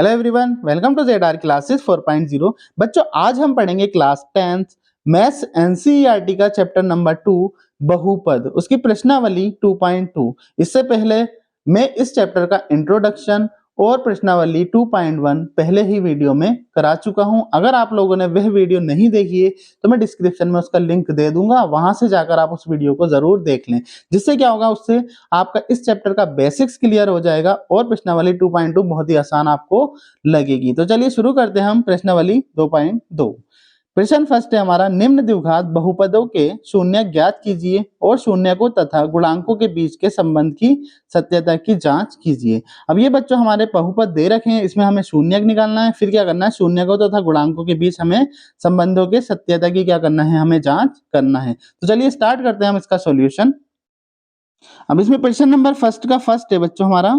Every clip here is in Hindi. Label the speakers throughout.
Speaker 1: Hello everyone, welcome to ZR classes 4.0। बच्चों आज हम पढ़ेंगे क्लास 10th मैथ्स एनसीईआरटी का चैप्टर नंबर 2 बहुपद, उसकी प्रश्नावली 2.2। इससे पहले मैं इस चैप्टर का इंट्रोडक्शन और प्रश्नावली 2.1 पहले ही वीडियो में करा चुका हूं। अगर आप लोगों ने वह वीडियो नहीं देखी है तो मैं डिस्क्रिप्शन में उसका लिंक दे दूंगा, वहां से जाकर आप उस वीडियो को जरूर देख लें। जिससे क्या होगा, उससे आपका इस चैप्टर का बेसिक्स क्लियर हो जाएगा और प्रश्नावली 2.2 बहुत ही आसान आपको लगेगी। तो चलिए शुरू करते हैं हम प्रश्नावली 2.2। प्रश्न फर्स्ट है हमारा, निम्न द्विघात बहुपदों के शून्य ज्ञात कीजिए और शून्यकों तथा गुणांकों के बीच के संबंध की सत्यता की जांच कीजिए। अब ये बच्चों हमारे बहुपद दे रखे हैं, इसमें हमें शून्यक निकालना है, फिर क्या करना है, शून्यकों तथा गुणांकों के बीच हमें संबंधों के सत्यता की क्या करना है, हमें जांच करना है। तो चलिए स्टार्ट करते हैं हम इसका सॉल्यूशन। अब इसमें प्रश्न नंबर फर्स्ट का फर्स्ट है बच्चों हमारा,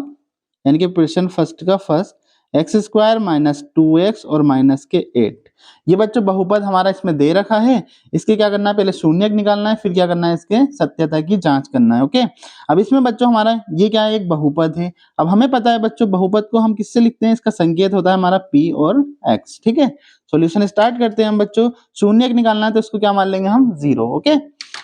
Speaker 1: यानी कि प्रश्न फर्स्ट का first, x square minus 2x और माइनस के 8। ये बच्चों बहुपद हमारा इसमें दे रखा है, इसके क्या करना है, पहले शून्यक निकालना है, फिर क्या करना है, इसके सत्यता की जांच करना है। ओके, अब इसमें बच्चों हमारा ये क्या है, एक बहुपद है। अब हमें पता है बच्चों बहुपद को हम किससे लिखते हैं, इसका संकेत होता है हमारा p और x। ठीक है, सॉल्यूशन स्टार्ट करते हैं हम बच्चों। शून्यक निकालना है तो उसको क्या मान लेंगे हम, 0। ओके,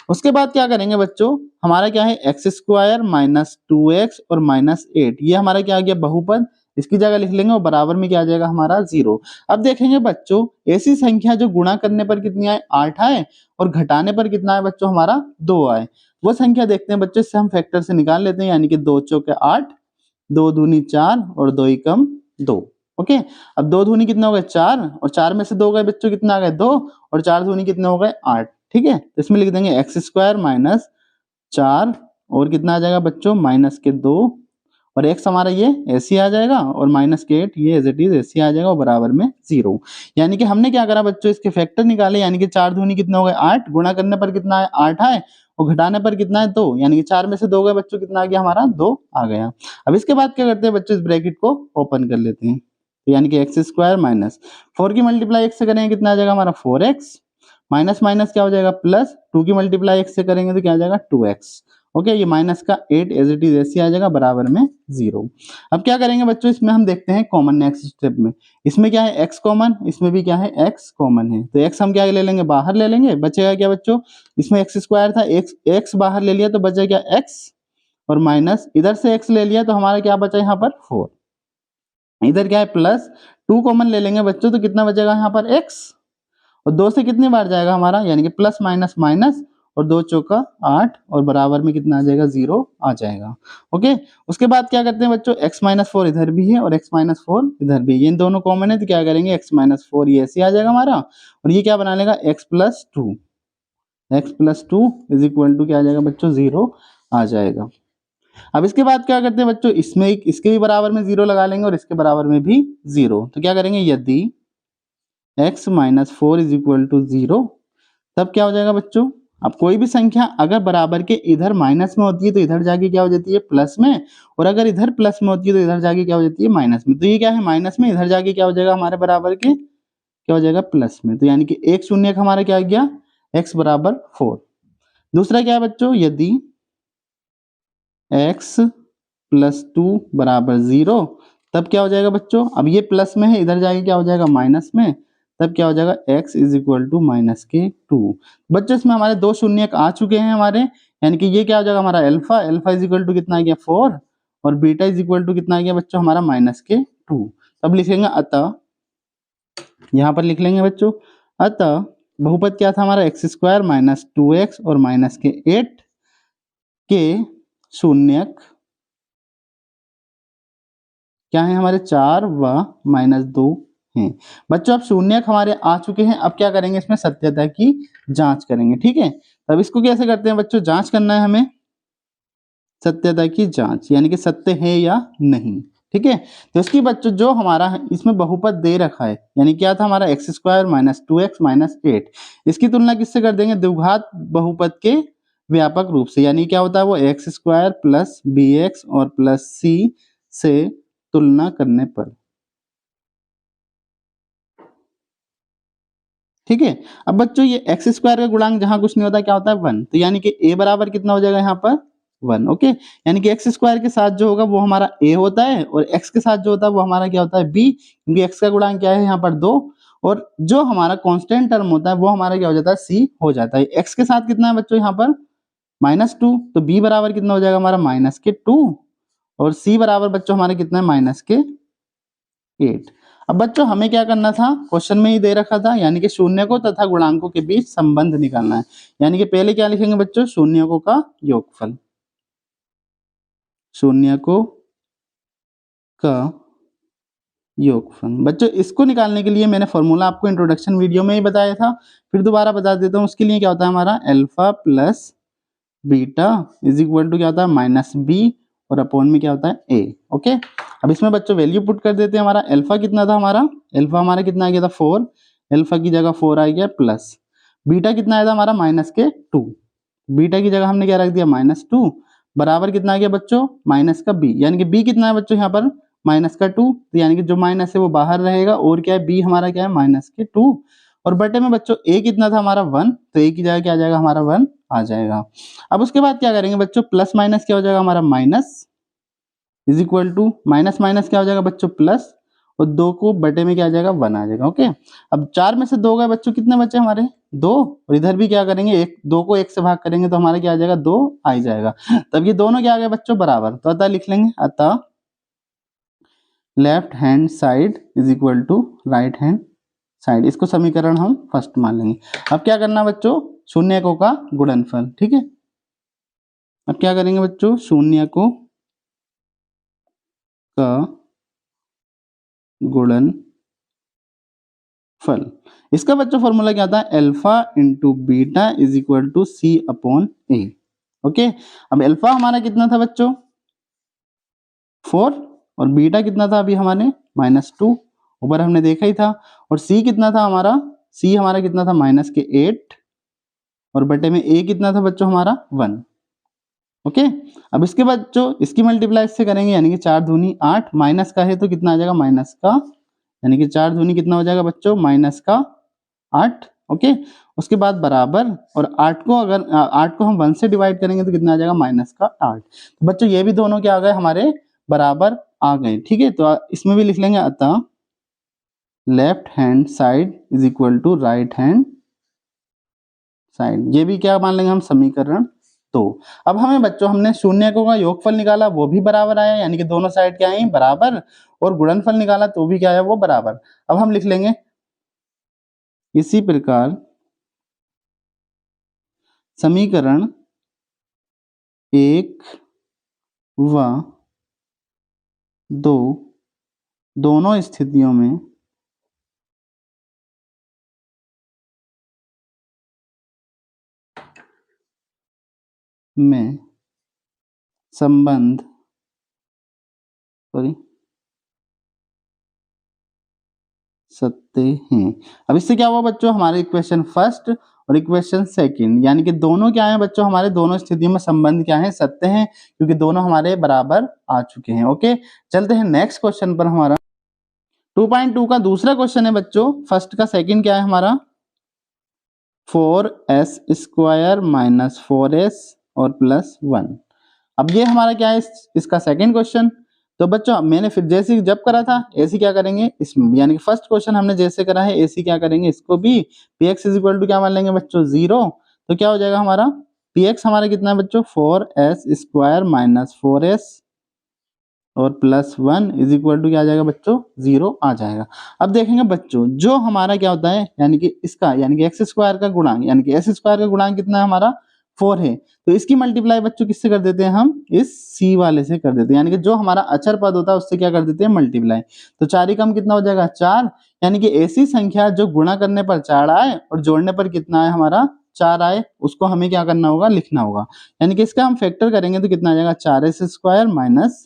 Speaker 1: उसके बाद क्या करेंगे बच्चों, हमारा क्या है, एक्स स्क्वायर माइनस 2x और माइनस 8, ये हमारा क्या आ गया, बहुपद। इसकी जगह लिख लेंगे और बराबर में क्या आ जाएगा हमारा, 0। अब देखेंगे बच्चों, ऐसी संख्या जो गुणा करने पर कितनी आए, 8 आए, और घटाने पर कितना है बच्चों हमारा, 2 आए। वो संख्या देखते हैं बच्चों, इससे हम फैक्टर से निकाल लेते हैं, यानी कि 2 चौके 8, 2 दूनी 4 और 2 एकम 2। ओके, अब 2 दूनी कितना हो गए, 4, और 4 में से 2 गए बच्चों, कितना आ गए, 2, और 4 दूनी कितने हो गए, 8। ठीक है, तो इसमें लिख देंगे एक्स स्क्वायर माइनस 4 और कितना आ जाएगा बच्चों, माइनस के 2, और एक्स हमारा ये ऐसे आ जाएगा, और माइनस के 8 ये एज इट इज ऐसे आ जाएगा, और बराबर में 0। यानी कि हमने क्या करा बच्चों, इसके फैक्टर निकाले, यानी कि 4 दूनी कितने हो गए, 8, गुणा करने पर कितना है, 8 आए, और घटाने पर कितना है, 2, यानी कि 4 में से 2 गए बच्चों, कितना आ गया हमारा, 2 आ गया। अब इसके बाद क्या करते हैं बच्चों, इस ब्रैकेट को ओपन कर लेते हैं, यानी कि एक्स स्क्वायर माइनस 4 की मल्टीप्लाई एक्स से करेंगे, कितना आ जाएगा हमारा, 4x, माइनस माइनस क्या हो जाएगा, प्लस 2 की मल्टीप्लाई x से करेंगे तो क्या आ जाएगा, 2x। ओके, ये माइनस का 8 एज इट इज ऐसे आ जाएगा, बराबर में 0। अब क्या करेंगे बच्चों, इसमें हम देखते हैं कॉमन नेक्स्ट स्टेप में। इसमें क्या है, x कॉमन, इसमें भी क्या है, x कॉमन है, तो x हम क्या ले लेंगे, बाहर ले लेंगे, बचेगा क्या बच्चों, इसमें एक्स स्क्वायर था, x बाहर ले लिया तो बचा क्या, x, और माइनस इधर से x ले लिया तो हमारा क्या बचा यहाँ पर, 4। इधर क्या है, प्लस 2 कॉमन ले लेंगे बच्चों तो कितना बचेगा यहाँ पर, x, और 2 से कितनी बार जाएगा हमारा, यानी कि प्लस माइनस माइनस, और 2 चौका 8, और बराबर में कितना आ जाएगा, 0 आ जाएगा। ओके, उसके बाद क्या करते हैं बच्चों, x माइनस 4 इधर भी है और x माइनस 4 इधर भी है, ये दोनों कॉमन है तो क्या करेंगे, x माइनस 4 ये ऐसे आ जाएगा हमारा, और ये क्या बना लेगा, x plus 2, x plus 2 is equal to क्या आ जाएगा बच्चों, 0 आ जाएगा। अब इसके बाद क्या करते हैं बच्चों, इसमें इसके भी बराबर में 0 लगा लेंगे और इसके बराबर में भी 0, तो क्या करेंगे, यदि x minus 4 is equal to 0, तब क्या हो जाएगा बच्चों, अब कोई भी संख्या अगर बराबर के इधर माइनस में होती है तो इधर जाके क्या हो जाती है, प्लस में, और अगर इधर प्लस में होती है तो इधर जाके क्या हो जाती है, माइनस में। तो ये क्या है, माइनस में, इधर जाके क्या हो जाएगा हमारे बराबर के, क्या हो जाएगा, प्लस में। तो यानी कि एक शून्य का हमारा क्या आ गया, x बराबर 4। दूसरा क्या है बच्चों, यदि x प्लस 2 बराबर 0, तब क्या हो जाएगा बच्चों, अब ये प्लस में है, इधर जाके क्या हो जाएगा, माइनस में, तब क्या हो जाएगा, x is equal to minus के 2। बच्चों इसमें हमारे 2 शून्य आ चुके हैं हमारे, यानी कि ये क्या हो जाएगा हमारा alpha, alpha is equal to कितना आ गया, 4, और बीटा इज इक्वल टू कितना आ गया बच्चों हमारा, माइनस के 2। तब लिखेंगे अतः, यहाँ पर लिख लेंगे बच्चों, अतः बहुपद क्या था हमारा, एक्स स्क्वायर माइनस 2x और माइनस के 8 के शून्यक क्या है हमारे, 4 व माइनस 2 हैं। बच्चों अब शून्यक हमारे आ चुके हैं, अब क्या करेंगे, इसमें सत्यता की जांच करेंगे। ठीक है, तब इसको कैसे करते हैं बच्चों, जांच करना है हमें सत्यता की जांच, यानी कि सत्य है या नहीं। ठीक है, तो इसकी बच्चों जो हमारा इसमें बहुपद दे रखा है, यानी क्या था हमारा, x square minus 2x minus 8, इसकी तुलना किससे कर देंगे, द्विघात बहुपद के व्यापक रूप से, यानी क्या होता है वो, एक्स स्क्वायर प्लस bx और प्लस c से तुलना करने पर। ठीक है, अब बच्चों ये एक्स स्क्वायर का गुणांक जहां कुछ नहीं होता क्या होता है, 1, तो यानी कि a बराबर कितना हो जाएगा यहाँ पर, 1। ओके, यानी कि एक्स स्क्वायर के साथ जो होगा वो हमारा a होता है और x के साथ जो होता है वो हमारा क्या होता है b, क्योंकि x का गुणांक क्या है यहाँ पर 2 और जो हमारा कांस्टेंट टर्म होता है वो हमारा क्या हो जाता है c हो जाता है। x के साथ कितना है बच्चों यहाँ पर -2, तो b बराबर कितना हो जाएगा हमारा -2 और c बराबर बच्चों हमारे कितना है -8। अब बच्चों हमें क्या करना था, क्वेश्चन में ही दे रखा था, यानी कि शून्यकों तथा गुणांकों के बीच संबंध निकालना है। यानी कि पहले क्या लिखेंगे बच्चों, शून्यकों का योगफल, शून्यकों का योगफल। बच्चों इसको निकालने के लिए मैंने फॉर्मूला आपको इंट्रोडक्शन वीडियो में ही बताया था, फिर दोबारा बता देता हूँ। उसके लिए क्या होता है हमारा alpha plus beta is equal to क्या होता है -b और अपॉन में क्या होता है a। ओके, अब इसमें बच्चों वैल्यू पुट कर देते हैं। हमारा अल्फा कितना था, हमारा अल्फा हमारा कितना आ गया था 4, अल्फा की जगह 4 आ गया प्लस बीटा कितना आया था हमारा -2, बीटा की जगह हमने क्या रख दिया -2 बराबर कितना आ गया बच्चों माइनस का b, यानी कि b कितना है बच्चों यहाँ पर -2, तो यानी कि जो माइनस है वो बाहर रहेगा और क्या है b हमारा क्या है -2 और बटे में बच्चों a कितना था हमारा 1, तो a की जगह क्या आ जाएगा हमारा 1 आ जाएगा। अब उसके बाद क्या करेंगे बच्चों, प्लस माइनस क्या हो जाएगा हमारा minus is equal to minus minus क्या हो जाएगा बच्चों प्लस और 2 को बटे में क्या आ जाएगा 1 आ जाएगा। ओके, अब 4 में से 2 गए बच्चों, कितने बचे हमारे 2 और इधर भी क्या करेंगे 1, 2 को 1 से भाग करेंगे तो हमारा क्या आ जाएगा 2 आ ही जाएगा। तब ये दोनों क्या आ गए बच्चों बराबर, तो अतः लिख लेंगे अतः left hand side is equal to right hand side, इसको समीकरण हम फर्स्ट मान लेंगे। अब क्या करना बच्चों, शून्यकों का गुणनफल। ठीक है, अब क्या करेंगे बच्चों, शून्यकों का गुणनफल। इसका बच्चों फॉर्मूला क्या था, alpha into beta is equal to c upon a. Okay, अब अल्फा हमारा कितना था बच्चों 4 और बीटा कितना था अभी हमारे -2, ऊपर हमने देखा ही था, और सी कितना था हमारा, सी हमारा कितना था -8 और बटे में ए कितना था बच्चों हमारा 1। ओके, अब इसके बाद जो इसकी मल्टीप्लाई इससे करेंगे, यानी कि 4 दूनी 8, माइनस का है तो कितना आ जाएगा माइनस का, यानी कि 4 दूनी कितना हो जाएगा बच्चों -8। ओके, उसके बाद बराबर और 8 को अगर 8 को हम 1 से डिवाइड करेंगे तो कितना आ जाएगा -8। तो बच्चों ये भी दोनों क्या आ गए हमारे बराबर आ गए। ठीक है, तो इसमें भी लिख लेंगे अतः left hand side is equal to right hand side, ये भी क्या मान लेंगे हम समीकरण 2। अब हमें बच्चों हमने शून्यकों का योगफल निकाला वो भी बराबर आया, यानी कि दोनों साइड क्या आई बराबर, और गुणनफल निकाला तो भी क्या आया वो बराबर। अब हम लिख लेंगे इसी प्रकार समीकरण 1 व 2 दोनों स्थितियों में संबंध सकते हैं। अब इससे क्या हुआ बच्चों, हमारे इक्वेशन फर्स्ट और इक्वेशन सेकंड, यानी कि दोनों क्या है बच्चों हमारे दोनों स्थितियों में संबंध क्या है सत्य हैं, क्योंकि दोनों हमारे बराबर आ चुके हैं। ओके, चलते हैं नेक्स्ट क्वेश्चन पर। हमारा 2.2 का दूसरा क्वेश्चन है बच्चों, फर्स्ट का सेकंड क्या है हमारा 4s स्क्वायर माइनस 4s और प्लस 1। अब ये हमारा क्या है इसका सेकंड क्वेश्चन। तो बच्चों मैंने फिर जैसे जब करा था ऐसे क्या करेंगे इसमें, यानी कि फर्स्ट क्वेश्चन हमने जैसे करा है ऐसे क्या करेंगे इसको भी, px इज इक्वल टू क्या मान लेंगे बच्चों 0, तो क्या हो जाएगा हमारा px हमारा कितना है बच्चों 4s स्क्वायर माइनस 4s और प्लस 1 इज इक्वल टू क्या आ जाएगा बच्चों 0 आ जाएगा। अब देखेंगे बच्चों जो हमारा क्या होता है, यानी कि इसका यानी कि एक्स स्क्वायर का गुणांक, यानी कि एस स्क्वायर का गुणांक कितना है हमारा 4 है, तो इसकी मल्टीप्लाई बच्चों किससे कर देते हैं हम इस सी वाले से कर देते हैं, यानी कि जो हमारा अचर पद होता है उससे क्या कर देते हैं मल्टीप्लाई। तो 4 ही कम कितना हो जाएगा 4, यानी कि ऐसी संख्या जो गुणा करने पर 4 आए और जोड़ने पर कितना आए हमारा 4 आए, उसको हमें क्या करना होगा लिखना होगा। यानी कि इसका हम फैक्टर करेंगे तो कितना आ जाएगा 4s स्क्वायर माइनस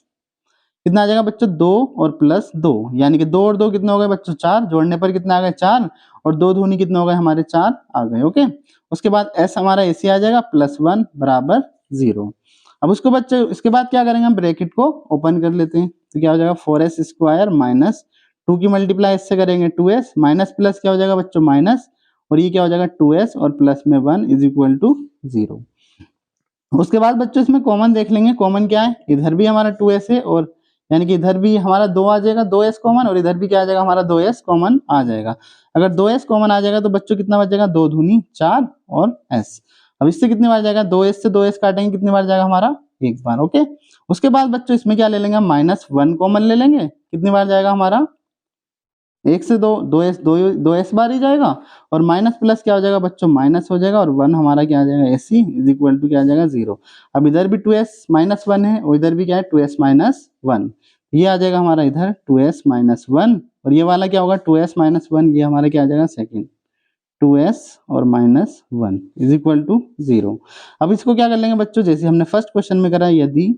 Speaker 1: कितना आ जाएगा बच्चों 2 और प्लस 2, यानी कि 2 और 2 कितना हो गए बच्चों 4, जोड़ने पर कितना आ गए 4 और 2 दूनी कितना हो गए हमारे 4 आ गए। ओके, उसके बाद s हमारा ऐसे आ जाएगा प्लस 1 बराबर 0। अब उसको बच्चों इसके बाद क्या करेंगे हम ब्रैकेट को ओपन कर लेते हैं, तो क्या हो जाएगा 4s स्क्वायर माइनस 2 की मल्टीप्लाई इससे करेंगे 2s माइनस प्लस क्या हो जाएगा बच्चों माइनस, और ये क्या हो जाएगा 2s और प्लस में 1 इज इक्वल टू 0। उसके बाद बच्चों इसमें कॉमन देख लेंगे, कॉमन क्या है, इधर भी हमारा 2s है और यानी कि इधर भी हमारा 2 आ जाएगा, 2s कॉमन, और इधर भी क्या आ जाएगा हमारा 2s कॉमन आ जाएगा। अगर 2s कॉमन आ जाएगा तो बच्चों कितना बच जाएगा, 2 दूनी 4 और s। अब इससे कितनी बार जाएगा, 2s से 2s काटेंगे कितनी बार जाएगा हमारा, एक बार। ओके, उसके बाद बच्चों इसमें क्या ले लेंगे, -1 कॉमन ले लेंगे, कितनी बार जाएगा हमारा, 1 से 2, 2s बार ही जाएगा, और माइनस प्लस क्या हो जाएगा बच्चों, माइनस हो जाएगा, और 1 हमारा क्या आ जाएगा, एसी इज इक्वल टू क्या आ जाएगा, 0। अब इधर भी 2s-1 है और इधर भी क्या है, 2s-1, ये आ जाएगा हमारा इधर 2s-1, और ये वाला क्या होगा, 2s-1, ये हमारा क्या आ जाएगा सेकंड, 2s और -1 इज इक्वल टू 0। अब इसको क्या कर लेंगे बच्चों, जैसे हमने फर्स्ट क्वेश्चन में करा, यदि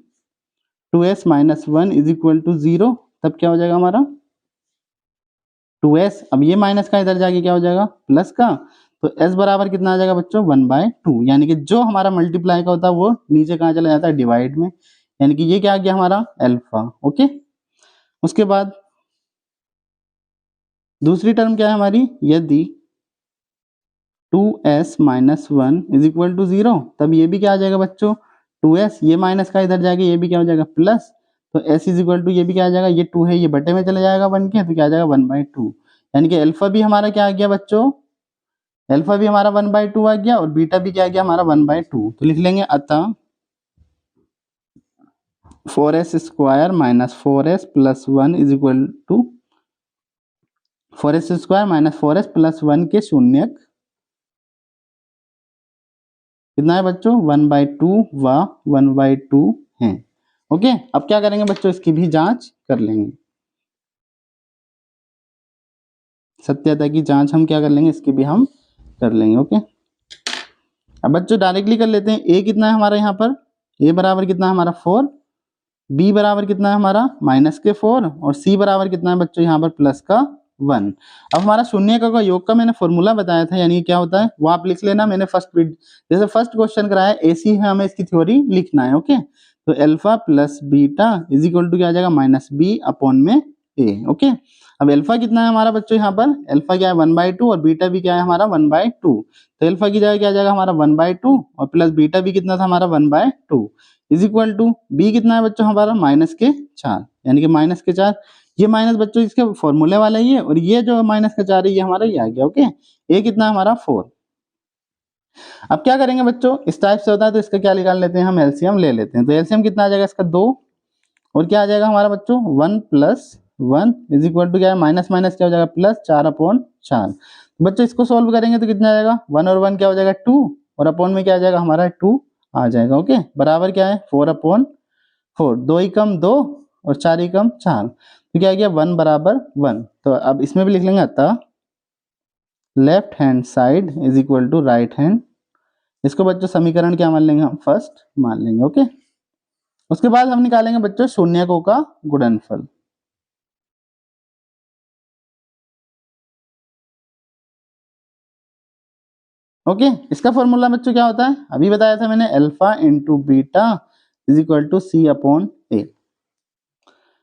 Speaker 1: 2s-1 इज इक्वल टू 0, तब क्या हो जाएगा हमारा 2s। अब ये माइनस का इधर जाके क्या हो जाएगा, प्लस का, तो s बराबर कितना आ जाएगा बच्चों, 1/2, यानी कि जो हमारा मल्टीप्लाई का होता है वो नीचे कहाँ चला जाता है, डिवाइड में, यानी कि ये क्या आ गया हमारा अल्फा। ओके, उसके बाद दूसरी टर्म क्या है हमारी, यदि 2s-1 इज इक्वल टू 0, तब ये भी क्या आ जाएगा बच्चों, 2s, ये माइनस का इधर जाके ये भी क्या हो जाएगा प्लस, तो s इज इक्वल टू ये भी क्या आ जाएगा, ये 2 है, ये बटे में चले जाएगा 1 के, तो क्या आ जाएगा 1/2, यानी कि अल्फा भी हमारा क्या आ गया बच्चों, अल्फा भी हमारा 1/2 आ गया, और बीटा भी क्या आ गया हमारा 1/2। तो लिख लेंगे अतः 4s² minus 4s plus 1 is equal to 4s² minus 4s plus 1 के शून्यक कितना है बच्चों, 1/2 व 1/2 है। ओके, अब क्या करेंगे बच्चों, इसकी भी जांच कर लेंगे, सत्यता की जांच हम क्या कर लेंगे, इसकी भी हम कर लेंगे। ओके, अब बच्चों डायरेक्टली कर लेते हैं, ए कितना है हमारा यहाँ पर, ए बराबर कितना है हमारा 4, बी बराबर कितना है हमारा -4, और सी बराबर कितना है बच्चों यहाँ पर +1। अब हमारा शून्य का योग का मैंने फॉर्मूला बताया था, यानी क्या होता है वो आप लिख लेना, मैंने जैसे फर्स्ट क्वेश्चन कराया एसी है, हमें इसकी थ्योरी लिखना है। ओके, तो alpha plus beta is equal to क्या आ जाएगा, -b/a। ओके, अब अल्फा कितना है हमारा बच्चों यहाँ पर, अल्फा क्या है 1/2, और बीटा भी क्या है हमारा 1/2, तो अल्फा की जगह क्या आ जाएगा हमारा 1/2, और प्लस बीटा भी कितना था हमारा 1/2 इज इक्वल टू बी कितना है बच्चों हमारा -4, यानी कि -4, ये माइनस बच्चों इसके फॉर्मूले वाला ही है, और ये जो -4 है ये हमारा ये आ गया। ओके, ए कितना है हमारा 4। अब क्या करेंगे बच्चों, इस टाइप से होता है तो इसका क्या निकाल लेते हैं हम, एलसीएम ले लेते हैं। तो एलसीएम कितना आ जाएगा इसका 2, और क्या आ जाएगा हमारा बच्चों 1 + 1 इज इक्वल टू क्या है, माइनस माइनस क्या हो जाएगा प्लस, 4/4। बच्चों इसको सोल्व करेंगे तो कितना आ जाएगा, 1 और 1 क्या हो जाएगा 2, और अपॉन में क्या आ जाएगा हमारा 2 आ जाएगा। ओके, बराबर क्या है 4/4, 2 ही कम 2 और 4 ही कम 4, तो क्या आ गया 1 बराबर 1। तो अब इसमें भी लिख लेंगे अतः left hand side is equal to right hand, इसको बच्चों समीकरण क्या मान लेंगे हम, फर्स्ट मान लेंगे। ओके, उसके बाद हम निकालेंगे बच्चों शून्यकों का गुणनफल। ओके, इसका फॉर्मूला बच्चों क्या होता है, अभी बताया था मैंने, alpha into beta is equal to C/A।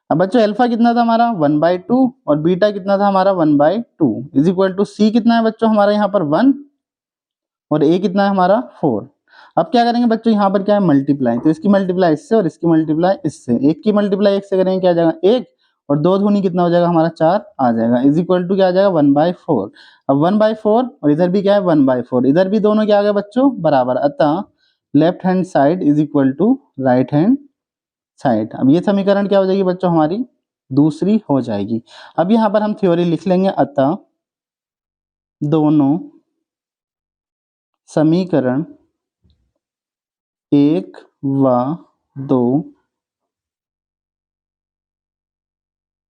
Speaker 1: अब बच्चों अल्फा कितना था हमारा 1/2, और बीटा कितना था हमारा 1/2 इज इक्वल टू सी कितना है बच्चों हमारा यहाँ पर 1, और ए कितना है हमारा 4। अब क्या करेंगे बच्चों, यहाँ पर क्या है मल्टीप्लाई, तो इसकी मल्टीप्लाई इससे और इसकी मल्टीप्लाई इससे, एक की मल्टीप्लाई एक से करेंगे क्या आ जाएगा 1, और 2 दूनी कितना हो जाएगा हमारा 4 आ जाएगा, इज इक्वल टू क्या आ जाएगा 1/4। अब 1/4 और इधर भी क्या है 1/4, इधर भी दोनों क्या आ गए बच्चों बराबर, अतः left hand side is equal to right hand side. अब ये समीकरण क्या हो जाएगी बच्चों हमारी दूसरी हो जाएगी। अब यहाँ पर हम थ्योरी लिख लेंगे, अतः दोनों समीकरण 1 व 2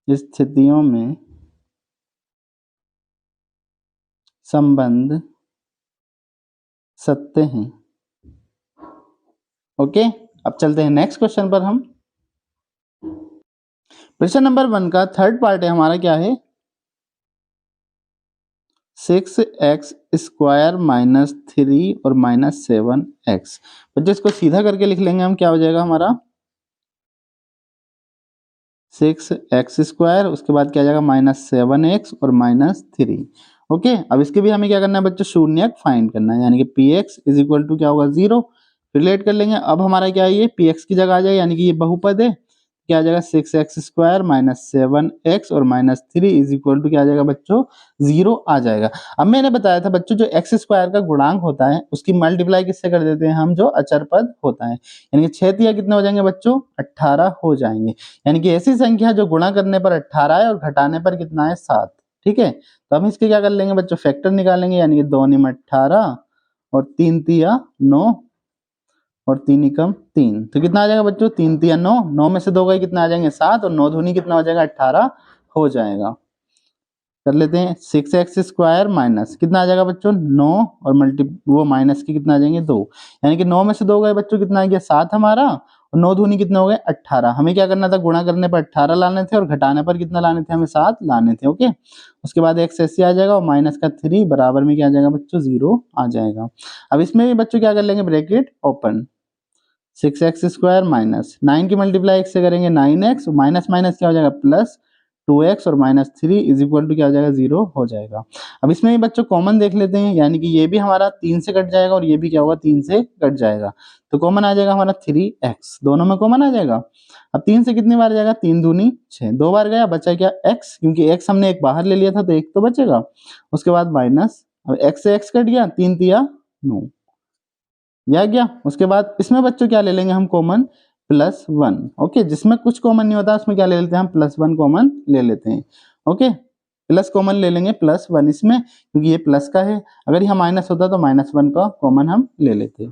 Speaker 1: स्थितियों में संबंध सत्य हैं। ओके, अब चलते हैं नेक्स्ट क्वेश्चन पर। हम प्रश्न नंबर 1 का थर्ड पार्ट है हमारा, क्या है 6x² माइनस 3 और -7x। बच्चों इसको सीधा करके लिख लेंगे हम, क्या हो जाएगा हमारा 6x², उसके बाद क्या आ जाएगा -7x और -3। ओके, अब इसके भी हमें क्या करना है बच्चों, शून्यक फाइंड करना है, यानी कि px इज इक्वल टू क्या होगा 0, रिलेट कर लेंगे। अब हमारा क्या है, ये px की जगह आ जाएगा, यानी कि ये बहुपद है, क्या आ जाएगा 6x² माइनस 7x और माइनस 3 इज इक्वल टू क्या आ जाएगा बच्चों 0 आ जाएगा। अब मैंने बताया था बच्चों जो x² का गुणांक होता है उसकी मल्टीप्लाई किससे कर देते हैं हम, जो अचर पद होता है, यानी कि 6 तिया कितने हो जाएंगे बच्चों 18 हो जाएंगे, यानी कि ऐसी संख्या जो गुणा करने पर 18 है और घटाने पर कितना है 7। ठीक है, तो हम इसके क्या कर लेंगे बच्चों, फैक्टर निकालेंगे, यानी कि 2 निम 18 और 3 तिया 9 और 3 एकम 3, तो कितना आ जाएगा बच्चों 3 तिया 9, 9 में से 2 गए कितना आ जाएंगे 7 और 9 दूनी कितना हो जाएगा 18 हो जाएगा। कर लेते हैं 6x² माइनस कितना आ जाएगा बच्चों 9 और मल्टी वो माइनस की कितना आ जाएंगे 2, यानी कि 9 में से 2 गए बच्चों कितना आ गया 7 हमारा, और 9 दूनी कितने हो गए 18। हमें क्या करना था, गुणा करने पर 18 लाने थे और घटाने पर कितना लाने थे, हमें 7 लाने थे। ओके, उसके बाद x ऐसे आ जाएगा और माइनस का 3 बराबर में क्या आ जाएगा बच्चों 0 आ जाएगा। अब इसमें भी बच्चों क्या कर लेंगे, ब्रैकेट ओपन, 6x² माइनस 9 की मल्टीप्लाई x से करेंगे 9x, माइनस माइनस क्या हो जाएगा प्लस 2x और माइनस 3 इज इक्वल टू क्या हो जाएगा 0 हो जाएगा। अब इसमें भी बच्चों कॉमन देख लेते हैं, यानी कि ये भी हमारा 3 से कट जाएगा और ये भी क्या होगा 3 से कट जाएगा, तो कॉमन आ जाएगा हमारा 3x, दोनों में कॉमन आ जाएगा। अब 3 से कितनी बार जाएगा, 3 दूनी 6, 2 बार गया, बचा क्या x, क्योंकि x हमने एक बाहर ले लिया था तो एक तो बचेगा, उसके बाद माइनस, अब x से x कट गया, 3 तिया 9 या गया। उसके बाद इसमें बच्चों क्या ले लेंगे हम कॉमन, +1। ओके, जिसमें कुछ कॉमन नहीं होता उसमें क्या ले लेते हैं हम +1 कॉमन ले लेते हैं। ओके, प्लस कॉमन ले लेंगे +1 इसमें, क्योंकि ये प्लस का है, अगर यहाँ माइनस होता तो -1 का कॉमन हम ले लेते।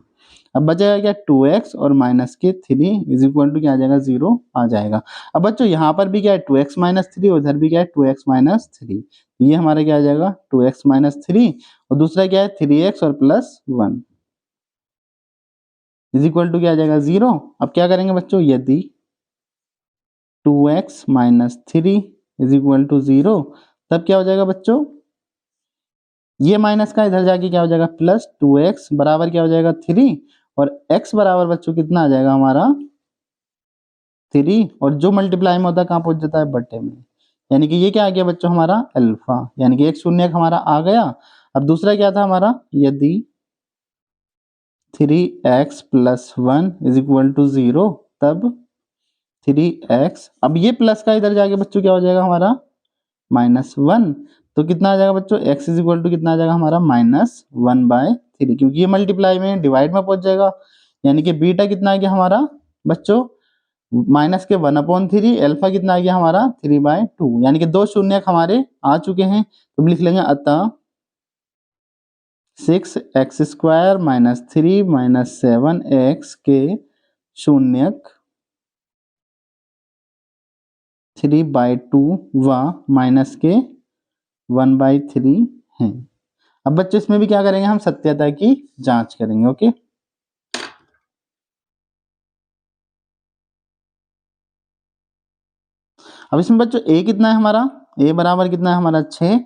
Speaker 1: अब बचेगा क्या 2x और माइनस के 3 इज इक्वल टू क्या आ जाएगा 0 आ जाएगा। अब बच्चों यहाँ पर भी क्या है 2x माइनस 3, उधर भी क्या है 2x माइनस 3, ये हमारा क्या आ जाएगा 2x माइनस 3 और दूसरा क्या है 3x और +1 इज इक्वल टू क्या आ जाएगा 0। अब क्या करेंगे बच्चों, यदि 2x minus 3 is equal to 0 तब क्या हो जाएगा बच्चों, ये माइनस का इधर जाके क्या हो जाएगा +2x बराबर क्या हो जाएगा 3 और x बराबर बच्चों कितना आ जाएगा हमारा 3, और जो मल्टीप्लाई में होता है कहाँ पहुंच जाता है बटे में, यानी कि ये क्या आ गया बच्चों हमारा अल्फा, यानी कि एक शून्य हमारा आ गया। अब दूसरा क्या था हमारा, यदि 3x + 1 इज इक्वल टू 0 तब 3x, अब ये प्लस का इधर जाके बच्चों क्या हो जाएगा हमारा -1, तो कितना आ जाएगा बच्चों x इज इक्वल टू कितना आ जाएगा हमारा -1/3, क्योंकि ये मल्टीप्लाई में डिवाइड में पहुंच जाएगा, यानी कि बीटा कितना आ गया हमारा बच्चों माइनस के 1/3, अल्फा कितना आ गया हमारा 3/2, यानी कि 2 शून्य हमारे आ चुके हैं, तो लिख लेंगे अतः 6x² माइनस 3 माइनस 7x के शून्यक 3/2 व माइनस के 1/3 हैं। अब बच्चों इसमें भी क्या करेंगे हम सत्यता की जांच करेंगे। ओके, अब इसमें बच्चों a कितना है हमारा, a बराबर कितना है हमारा 6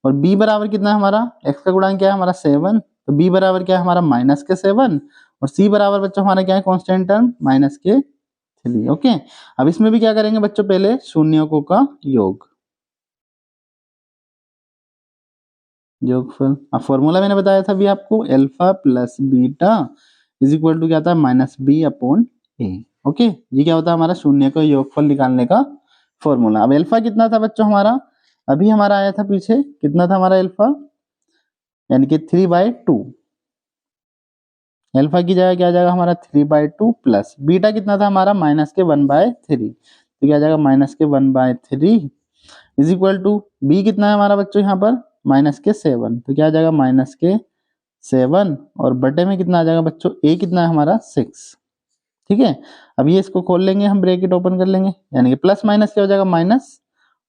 Speaker 1: और b बराबर कितना है हमारा, x का गुणांक क्या है हमारा 7, तो b बराबर क्या है हमारा -7 और c बराबर बच्चों हमारा क्या है कांस्टेंट टर्म -3। ओके, अब इसमें भी क्या करेंगे बच्चों, पहले शून्यकों का योग, योगफल। अब फॉर्मूला मैंने बताया था अभी आपको, alpha plus beta is equal to क्या था -b/a। ओके, ये क्या होता है हमारा शून्य का योगफल निकालने का फॉर्मूला। अब अल्फा कितना था बच्चों हमारा, अभी हमारा आया था पीछे, कितना था हमारा अल्फा, यानी कि 3/2, अल्फा की जगह क्या आ जाएगा हमारा 3/2 प्लस बीटा कितना था हमारा -1/3, तो क्या आ जाएगा -1/3 इज इक्वल टू बी कितना है हमारा बच्चों यहाँ पर -7, तो क्या आ जाएगा -7 और बटे में कितना आ जाएगा बच्चों ए कितना है हमारा 6। ठीक है, अब ये इसको खोल लेंगे हम, ब्रैकेट ओपन कर लेंगे, यानी कि प्लस माइनस क्या हो जाएगा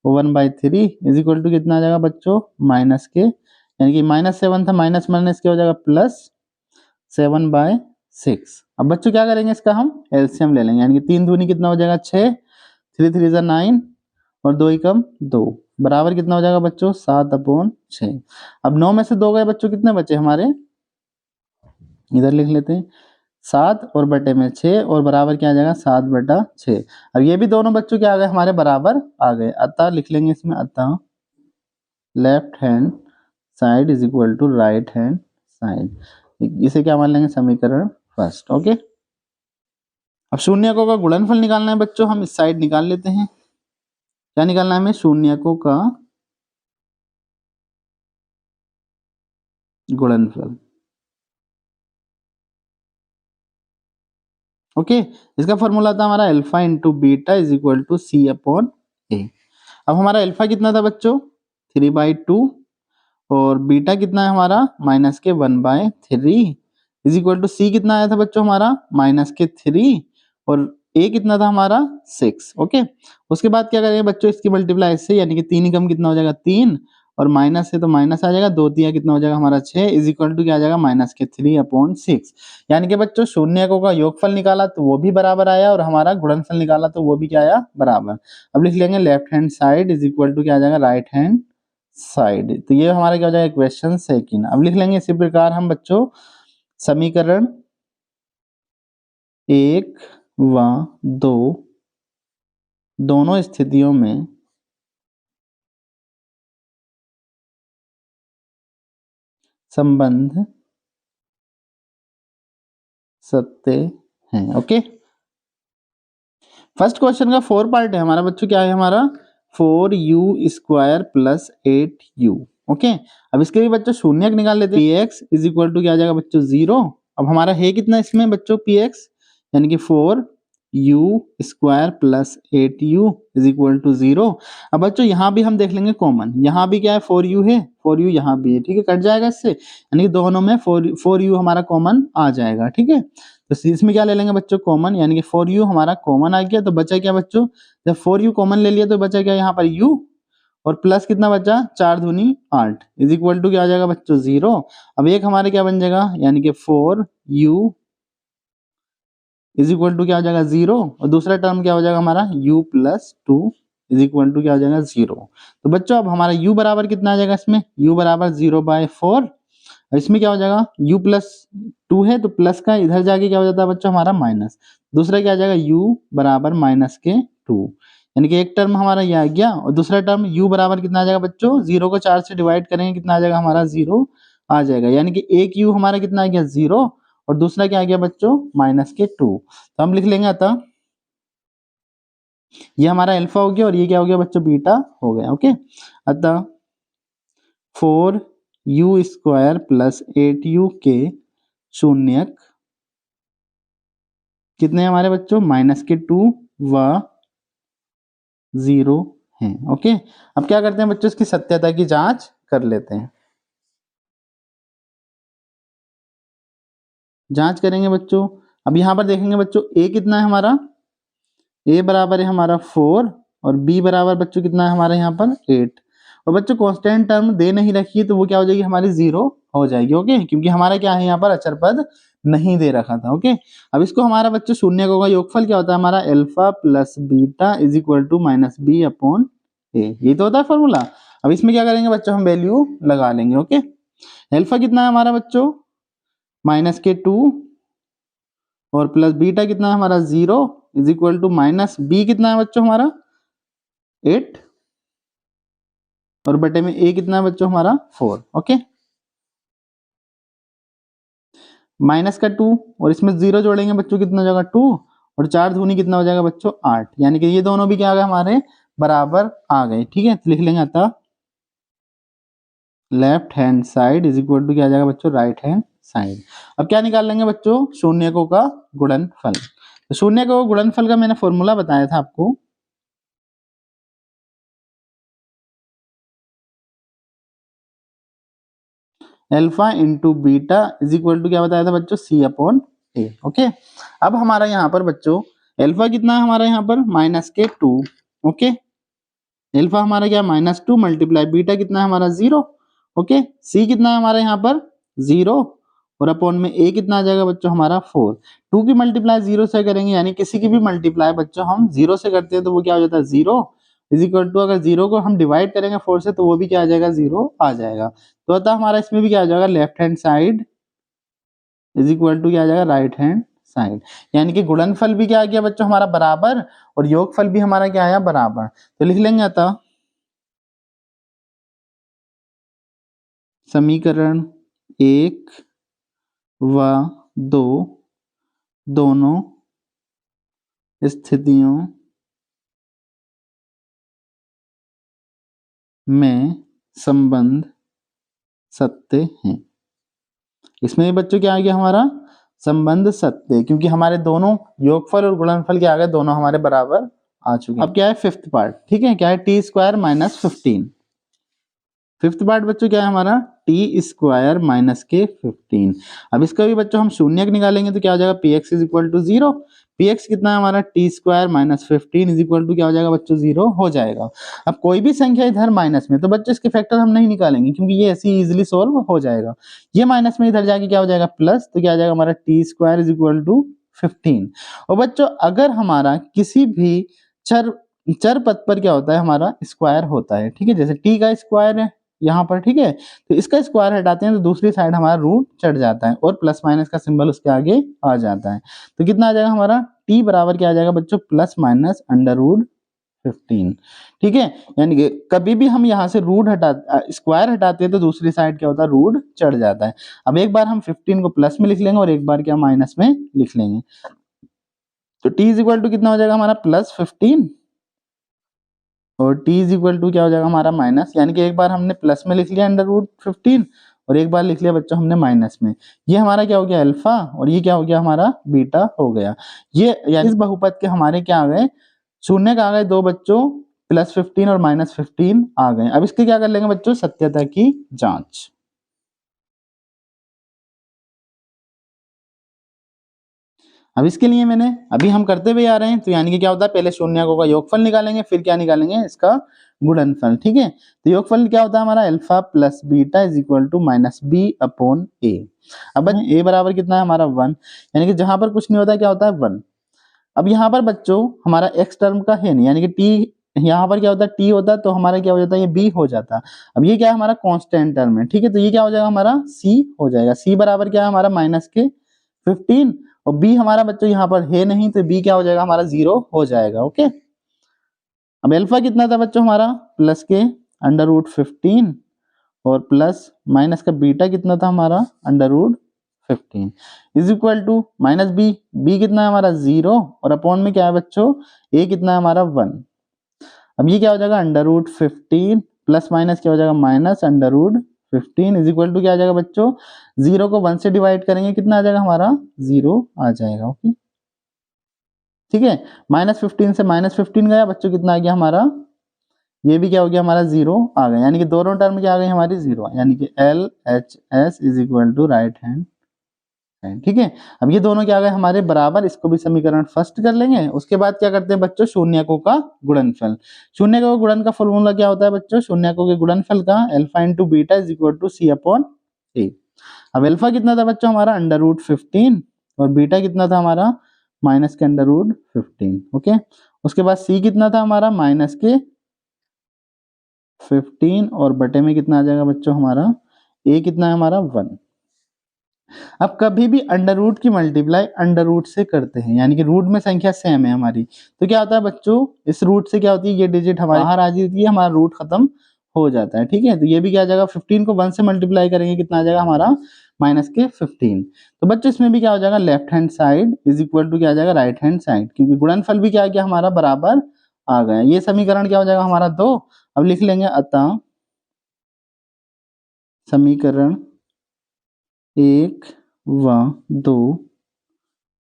Speaker 1: -1/3 इज इक्वल टू कितना आ जाएगा बच्चों माइनस के, यानी कि -7 था, माइनस माइनस क्या हो जाएगा +7/6। अब बच्चों क्या करेंगे, इसका हम एलसीएम ले लेंगे, यानी कि 3 दूनी कितना हो जाएगा 6, 3 3 जा 9 और 2 एकम 2 बराबर कितना हो जाएगा बच्चों 7/6। अब 9 में से 2 गए बच्चों, कितने बचे हमारे, इधर लिख लेते हैं 7 और बटे में 6 और बराबर क्या आ जाएगा 7/6। अब ये भी दोनों बच्चों क्या आ गए हमारे बराबर आ गए, अतः लिख लेंगे इसमें, अतः left hand side is equal to right hand side, इसे क्या मान लेंगे समीकरण फर्स्ट। ओके, अब शून्यकों का गुणनफल निकालना है बच्चों, हम इस साइड निकाल लेते हैं। क्या निकालना है हमें? शून्यकों का गुणनफल। ओके, इसका फॉर्मूला था हमारा alpha into beta is equal to c upon a. अब हमारा अल्फा कितना था बच्चों? 3/2, और बीटा कितना है हमारा? माइनस के 1/3 इज इक्वल टू सी कितना आया था बच्चों हमारा? माइनस के 3, और ए कितना था हमारा? 6। ओके, उसके बाद क्या करेंगे बच्चों? इसकी मल्टीप्लाई इससे, यानी कि 3 कम कितना हो जाएगा? 3, और माइनस है तो माइनस आ जाएगा, 2 3 कितना हो जाएगा हमारा? 6 इज इक्वल टू क्या आ जाएगा? माइनस के 3/6। यानी कि बच्चों शून्यकों का योगफल निकाला तो वो भी बराबर आया, और हमारा गुणनफल निकाला तो वो भी क्या आया? बराबर। अब लिख लेंगे left hand side is equal to क्या आ जाएगा? Right hand side. तो ये हमारा क्या हो जाएगा? Question second. अब लिख लेंगे इसी प्रकार हम बच्चों समीकरण 1 व 2 दोनों स्थितियों में संबंध सत्य हैं। ओके, फर्स्ट क्वेश्चन का 4 पार्ट है हमारा बच्चों। क्या है हमारा? 4u² plus 8u। ओके, अब इसके भी बच्चों शून्यक निकाल लेते हैं। px इज इक्वल टू क्या आ जाएगा बच्चों? 0। अब हमारा है कितना इसमें बच्चों? px, यानी कि 4u² plus 8u is equal to 0। अब बच्चों यहाँ भी हम देख लेंगे कॉमन, यहाँ भी क्या है? 4u है, 4u यहाँ भी है, ठीक है, कट जाएगा इससे, यानी कि दोनों में 4u हमारा कॉमन आ जाएगा। ठीक है, तो इसमें क्या ले लेंगे बच्चों? कॉमन, यानी कि 4u हमारा कॉमन आ गया, तो बचा क्या बच्चों? जब 4u कॉमन ले लिया तो बचा क्या यहाँ पर? u, और प्लस कितना बचा? 4 दूनी 8 इज इक्वल टू क्या आ जाएगा बच्चों? 0। अब एक हमारे क्या बन जाएगा? यानी कि 4u इज इक्वल टू क्या हो जाएगा? 0, और दूसरा टर्म क्या हो जाएगा हमारा? u plus 2 is equal to क्या हो जाएगा? 0। तो बच्चों अब हमारा u बराबर कितना आ जाएगा इसमें? u बराबर 0/4। इसमें क्या हो जाएगा? u प्लस 2 है तो प्लस का इधर जाके क्या हो जाता है बच्चों हमारा? माइनस। दूसरा क्या आ जाएगा? u बराबर माइनस के 2, यानी कि एक टर्म हमारा ये आ गया, और दूसरा टर्म u बराबर कितना आ जाएगा बच्चों? 0 को 4 से डिवाइड करेंगे कितना आ जाएगा हमारा? 0 आ जाएगा, यानी कि एक u हमारा कितना आ गया? 0, और दूसरा क्या आ गया बच्चों? माइनस के 2। तो हम लिख लेंगे अतः ये हमारा अल्फा हो गया, और ये क्या हो गया बच्चों? बीटा हो गया। ओके, अतः 4u² प्लस 8u के शून्यक कितने हैं हमारे बच्चों? माइनस के 2 व 0 हैं। ओके, अब क्या करते हैं बच्चों? इसकी सत्यता की जांच कर लेते हैं। जांच करेंगे बच्चों। अब यहां पर देखेंगे बच्चों a कितना है हमारा? a बराबर है हमारा 4, और b बराबर बच्चों कितना है हमारे यहाँ पर? 8। और बच्चों कांस्टेंट टर्म दे नहीं रखी है तो वो क्या हो जाएगी हमारी? 0 हो जाएगी। ओके, क्योंकि हमारा क्या है यहाँ पर? अचर पद नहीं दे रखा था। ओके, अब इसको हमारा बच्चों शून्यकों का योगफल क्या होता है हमारा? Alpha plus beta is equal to minus b upon a, ये तो होता है फॉर्मूला। अब इसमें क्या करेंगे बच्चों? हम वैल्यू लगा लेंगे। ओके, अल्फा कितना है हमारा बच्चों? माइनस के 2, और प्लस बीटा कितना है हमारा? 0 is equal to minus b कितना है बच्चों हमारा? 8, और बटे में ए कितना है बच्चों हमारा? 4। ओके, माइनस का 2, और इसमें 0 जोड़ेंगे बच्चों कितना हो जाएगा? 2, और 4 दूनी कितना हो जाएगा बच्चों? 8, यानी कि ये दोनों भी क्या आ गए हमारे? बराबर आ गए। ठीक है, तो लिख लेंगे अतः left hand side is equal to क्या आ जाएगा बच्चों? Right hand side. अब क्या निकाल लेंगे बच्चों? शून्यकों का गुणनफल। तो शून्यकों का गुणनफल का मैंने फॉर्मूला बताया था आपको, alpha into beta is equal to क्या बताया था बच्चों? सी अपॉन ए। ओके, अब हमारा यहाँ पर बच्चों अल्फा कितना है हमारा यहाँ पर? माइनस के 2। ओके, अल्फा हमारा क्या? -2 मल्टीप्लाई बीटा कितना है हमारा? 0। ओके, सी कितना है हमारा यहाँ पर? 0, और अपॉन में ए कितना आ जाएगा बच्चों हमारा? 4। 2 की मल्टीप्लाई 0 से करेंगे, यानी किसी की भी मल्टीप्लाई बच्चों हम 0 से करते हैं तो वो क्या हो जाता है? 0 इज इक्वल टू, अगर 0 को हम डिवाइड करेंगे 4 से तो वो भी क्या आ जाएगा? 0 आ जाएगा। तो अतः हमारा इसमें भी क्या आ जाएगा? Left hand side is equal to क्या आ जाएगा? Right hand side. यानी कि गुणनफल भी क्या आ गया बच्चों हमारा? बराबर, और योगफल भी हमारा क्या आया? बराबर। तो लिख लेंगे अतः समीकरण 1 व 2 दोनों स्थितियों में संबंध सत्य हैं। इसमें बच्चों क्या आ गया हमारा संबंध सत्य, क्योंकि हमारे दोनों योगफल और गुणनफल के आ गए, दोनों हमारे बराबर आ चुके हैं। अब क्या है फिफ्थ पार्ट, ठीक है, क्या है T square minus 15। Fifth part बच्चों क्या है हमारा टी स्क्वायर माइनस के 15। अब इसका भी बच्चों हम शून्यक निकालेंगे तो क्या हो जाएगा p x is equal to 0। P x कितना है हमारा t square minus 15 is equal to क्या हो जाएगा बच्चों 0 हो जाएगा। अब कोई भी संख्या इधर माइनस में तो बच्चों इसके फैक्टर हम नहीं निकालेंगे क्योंकि ये ऐसे इजिली सोल्व हो जाएगा। ये माइनस में इधर जाके क्या हो जाएगा प्लस, तो क्या आ जाएगा हमारा t square is equal to 15। और बच्चों अगर हमारा किसी भी चर पद पर क्या होता है हमारा स्क्वायर होता है, ठीक है, जैसे टी का स्क्वायर है यहाँ पर, ठीक है, तो इसका स्क्वायर हटाते हैं तो दूसरी साइड हमारा रूट चढ़ जाता है और प्लस माइनस का सिंबल उसके आगे आ जाता है। तो कितना आ जाएगा हमारा टी बराबर क्या आ जाएगा बच्चों प्लस माइनस अंडर रूट 15, ठीक है। यानी कि कभी भी हम यहाँ से रूट स्क्वायर हटाते हैं तो दूसरी साइड क्या होता है रूट चढ़ जाता है। अब एक बार हम 15 को प्लस में लिख लेंगे और एक बार क्या माइनस में लिख लेंगे, तो टी इज इक्वल टू कितना हो जाएगा हमारा प्लस 15 और t इज इक्वल टू क्या हो जाएगा हमारा माइनस, यानी कि एक बार हमने प्लस में लिख लिया अंडर रूट 15 और एक बार लिख लिया बच्चों हमने माइनस में। ये हमारा क्या हो गया अल्फा और ये क्या हो गया हमारा बीटा हो गया। ये यानी इस बहुपद के हमारे क्या आ गए शून्य का आ गए दो बच्चों, प्लस 15 और माइनस 15 आ गए। अब इसके क्या कर लेंगे बच्चों सत्यता की जांच। अब इसके लिए मैंने अभी हम करते हुए आ रहे हैं, तो यानी कि क्या होता है पहले शून्यकों का योगफल निकालेंगे फिर क्या निकालेंगे इसका गुणनफल, ठीक है। तो योगफल क्या होता है हमारा alpha plus beta is equal to minus b upon a. अब ए बराबर कितना है हमारा 1, यानी कि जहां पर कुछ नहीं होता क्या होता है 1। अब यहाँ पर बच्चों हमारा एक्स टर्म का है नहीं, यानी कि टी यहाँ पर क्या होता है टी होता है तो हमारा क्या हो जाता है ये बी हो जाता। अब ये क्या है हमारा कांस्टेंट टर्म है, ठीक है, तो ये क्या हो जाएगा हमारा सी हो जाएगा। सी बराबर क्या है हमारा माइनस के 15 और बी हमारा बच्चों यहाँ पर है नहीं तो बी क्या हो जाएगा हमारा 0 हो जाएगा। ओके, अब अल्फा कितना था बच्चों हमारा प्लस के अंडर रूट 15 और प्लस माइनस का बीटा कितना था हमारा under root 15 is equal to minus b, b कितना है हमारा 0 और अपॉन में क्या है बच्चों ए कितना है हमारा 1। अब ये क्या हो जाएगा अंडर रूट 15 प्लस माइनस क्या हो जाएगा minus under root 15 is equal to क्या आ जाएगा बच्चों 0 को 1 से डिवाइड करेंगे कितना आ जाएगा हमारा 0 आ जाएगा। ओके, ठीक है, माइनस 15 से माइनस 15 गया बच्चों कितना आ गया हमारा ये भी क्या हो गया हमारा 0 आ गया, यानी कि दोनों टर्म क्या आ गई हमारी 0, यानी कि L H S is equal to right hand, ठीक है। अब ये दोनों क्या आ गए हमारे बराबर, इसको भी समीकरण फर्स्ट कर लेंगे। उसके बाद क्या करते हैं बच्चों शून्यकों का गुणनफल। शून्यकों का गुणन का फॉर्मूला क्या होता है बच्चों शून्यकों के गुणनफल का alpha into beta is equal to c upon a. अब अल्फा कितना था बच्चों हमारा अंडर रूट 15 और बीटा कितना था हमारा माइनस के अंडर रूट 15। ओके, उसके बाद सी कितना था हमारा माइनस के 15 और बटे में कितना आ जाएगा बच्चों हमारा ए कितना है हमारा 1। अब कभी भी अंडर रूट की मल्टीप्लाई अंडर रूट से करते हैं, यानी कि रूट में संख्या सेम है हमारी, तो क्या होता है बच्चों इस रूट से क्या होती है ये डिजिट हमारे बाहर आ जाती है, हमारा रूट खत्म हो जाता है, ठीक है। तो ये भी क्या आ जाएगा 15 को 1 से मल्टीप्लाई करेंगे कितना आ जाएगा हमारा माइनस के 15। तो बच्चों इसमें भी क्या हो जाएगा left hand side is equal to क्या आ जाएगा राइट हैंड साइड, क्योंकि गुणनफल भी क्या आ गया हमारा बराबर आ गया। ये समीकरण क्या हो जाएगा हमारा 2। अब लिख लेंगे अतः समीकरण 1 व 2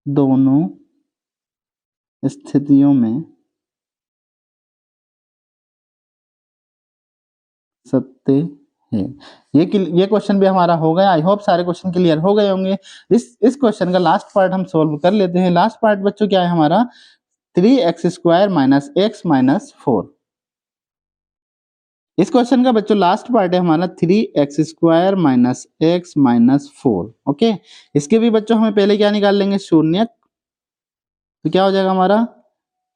Speaker 1: दोनों स्थितियों में सत्य है। ये क्वेश्चन भी हमारा हो गया। आई होप सारे क्वेश्चन क्लियर हो गए होंगे। इस क्वेश्चन का लास्ट पार्ट हम सोल्व कर लेते हैं। लास्ट पार्ट बच्चों क्या है हमारा 3x square minus x minus 4। इस क्वेश्चन का बच्चों लास्ट पार्ट है हमारा 3x square minus x minus 4। Okay, इसके भी बच्चों हमें पहले क्या निकाल लेंगे शून्यक, तो क्या हो जाएगा हमारा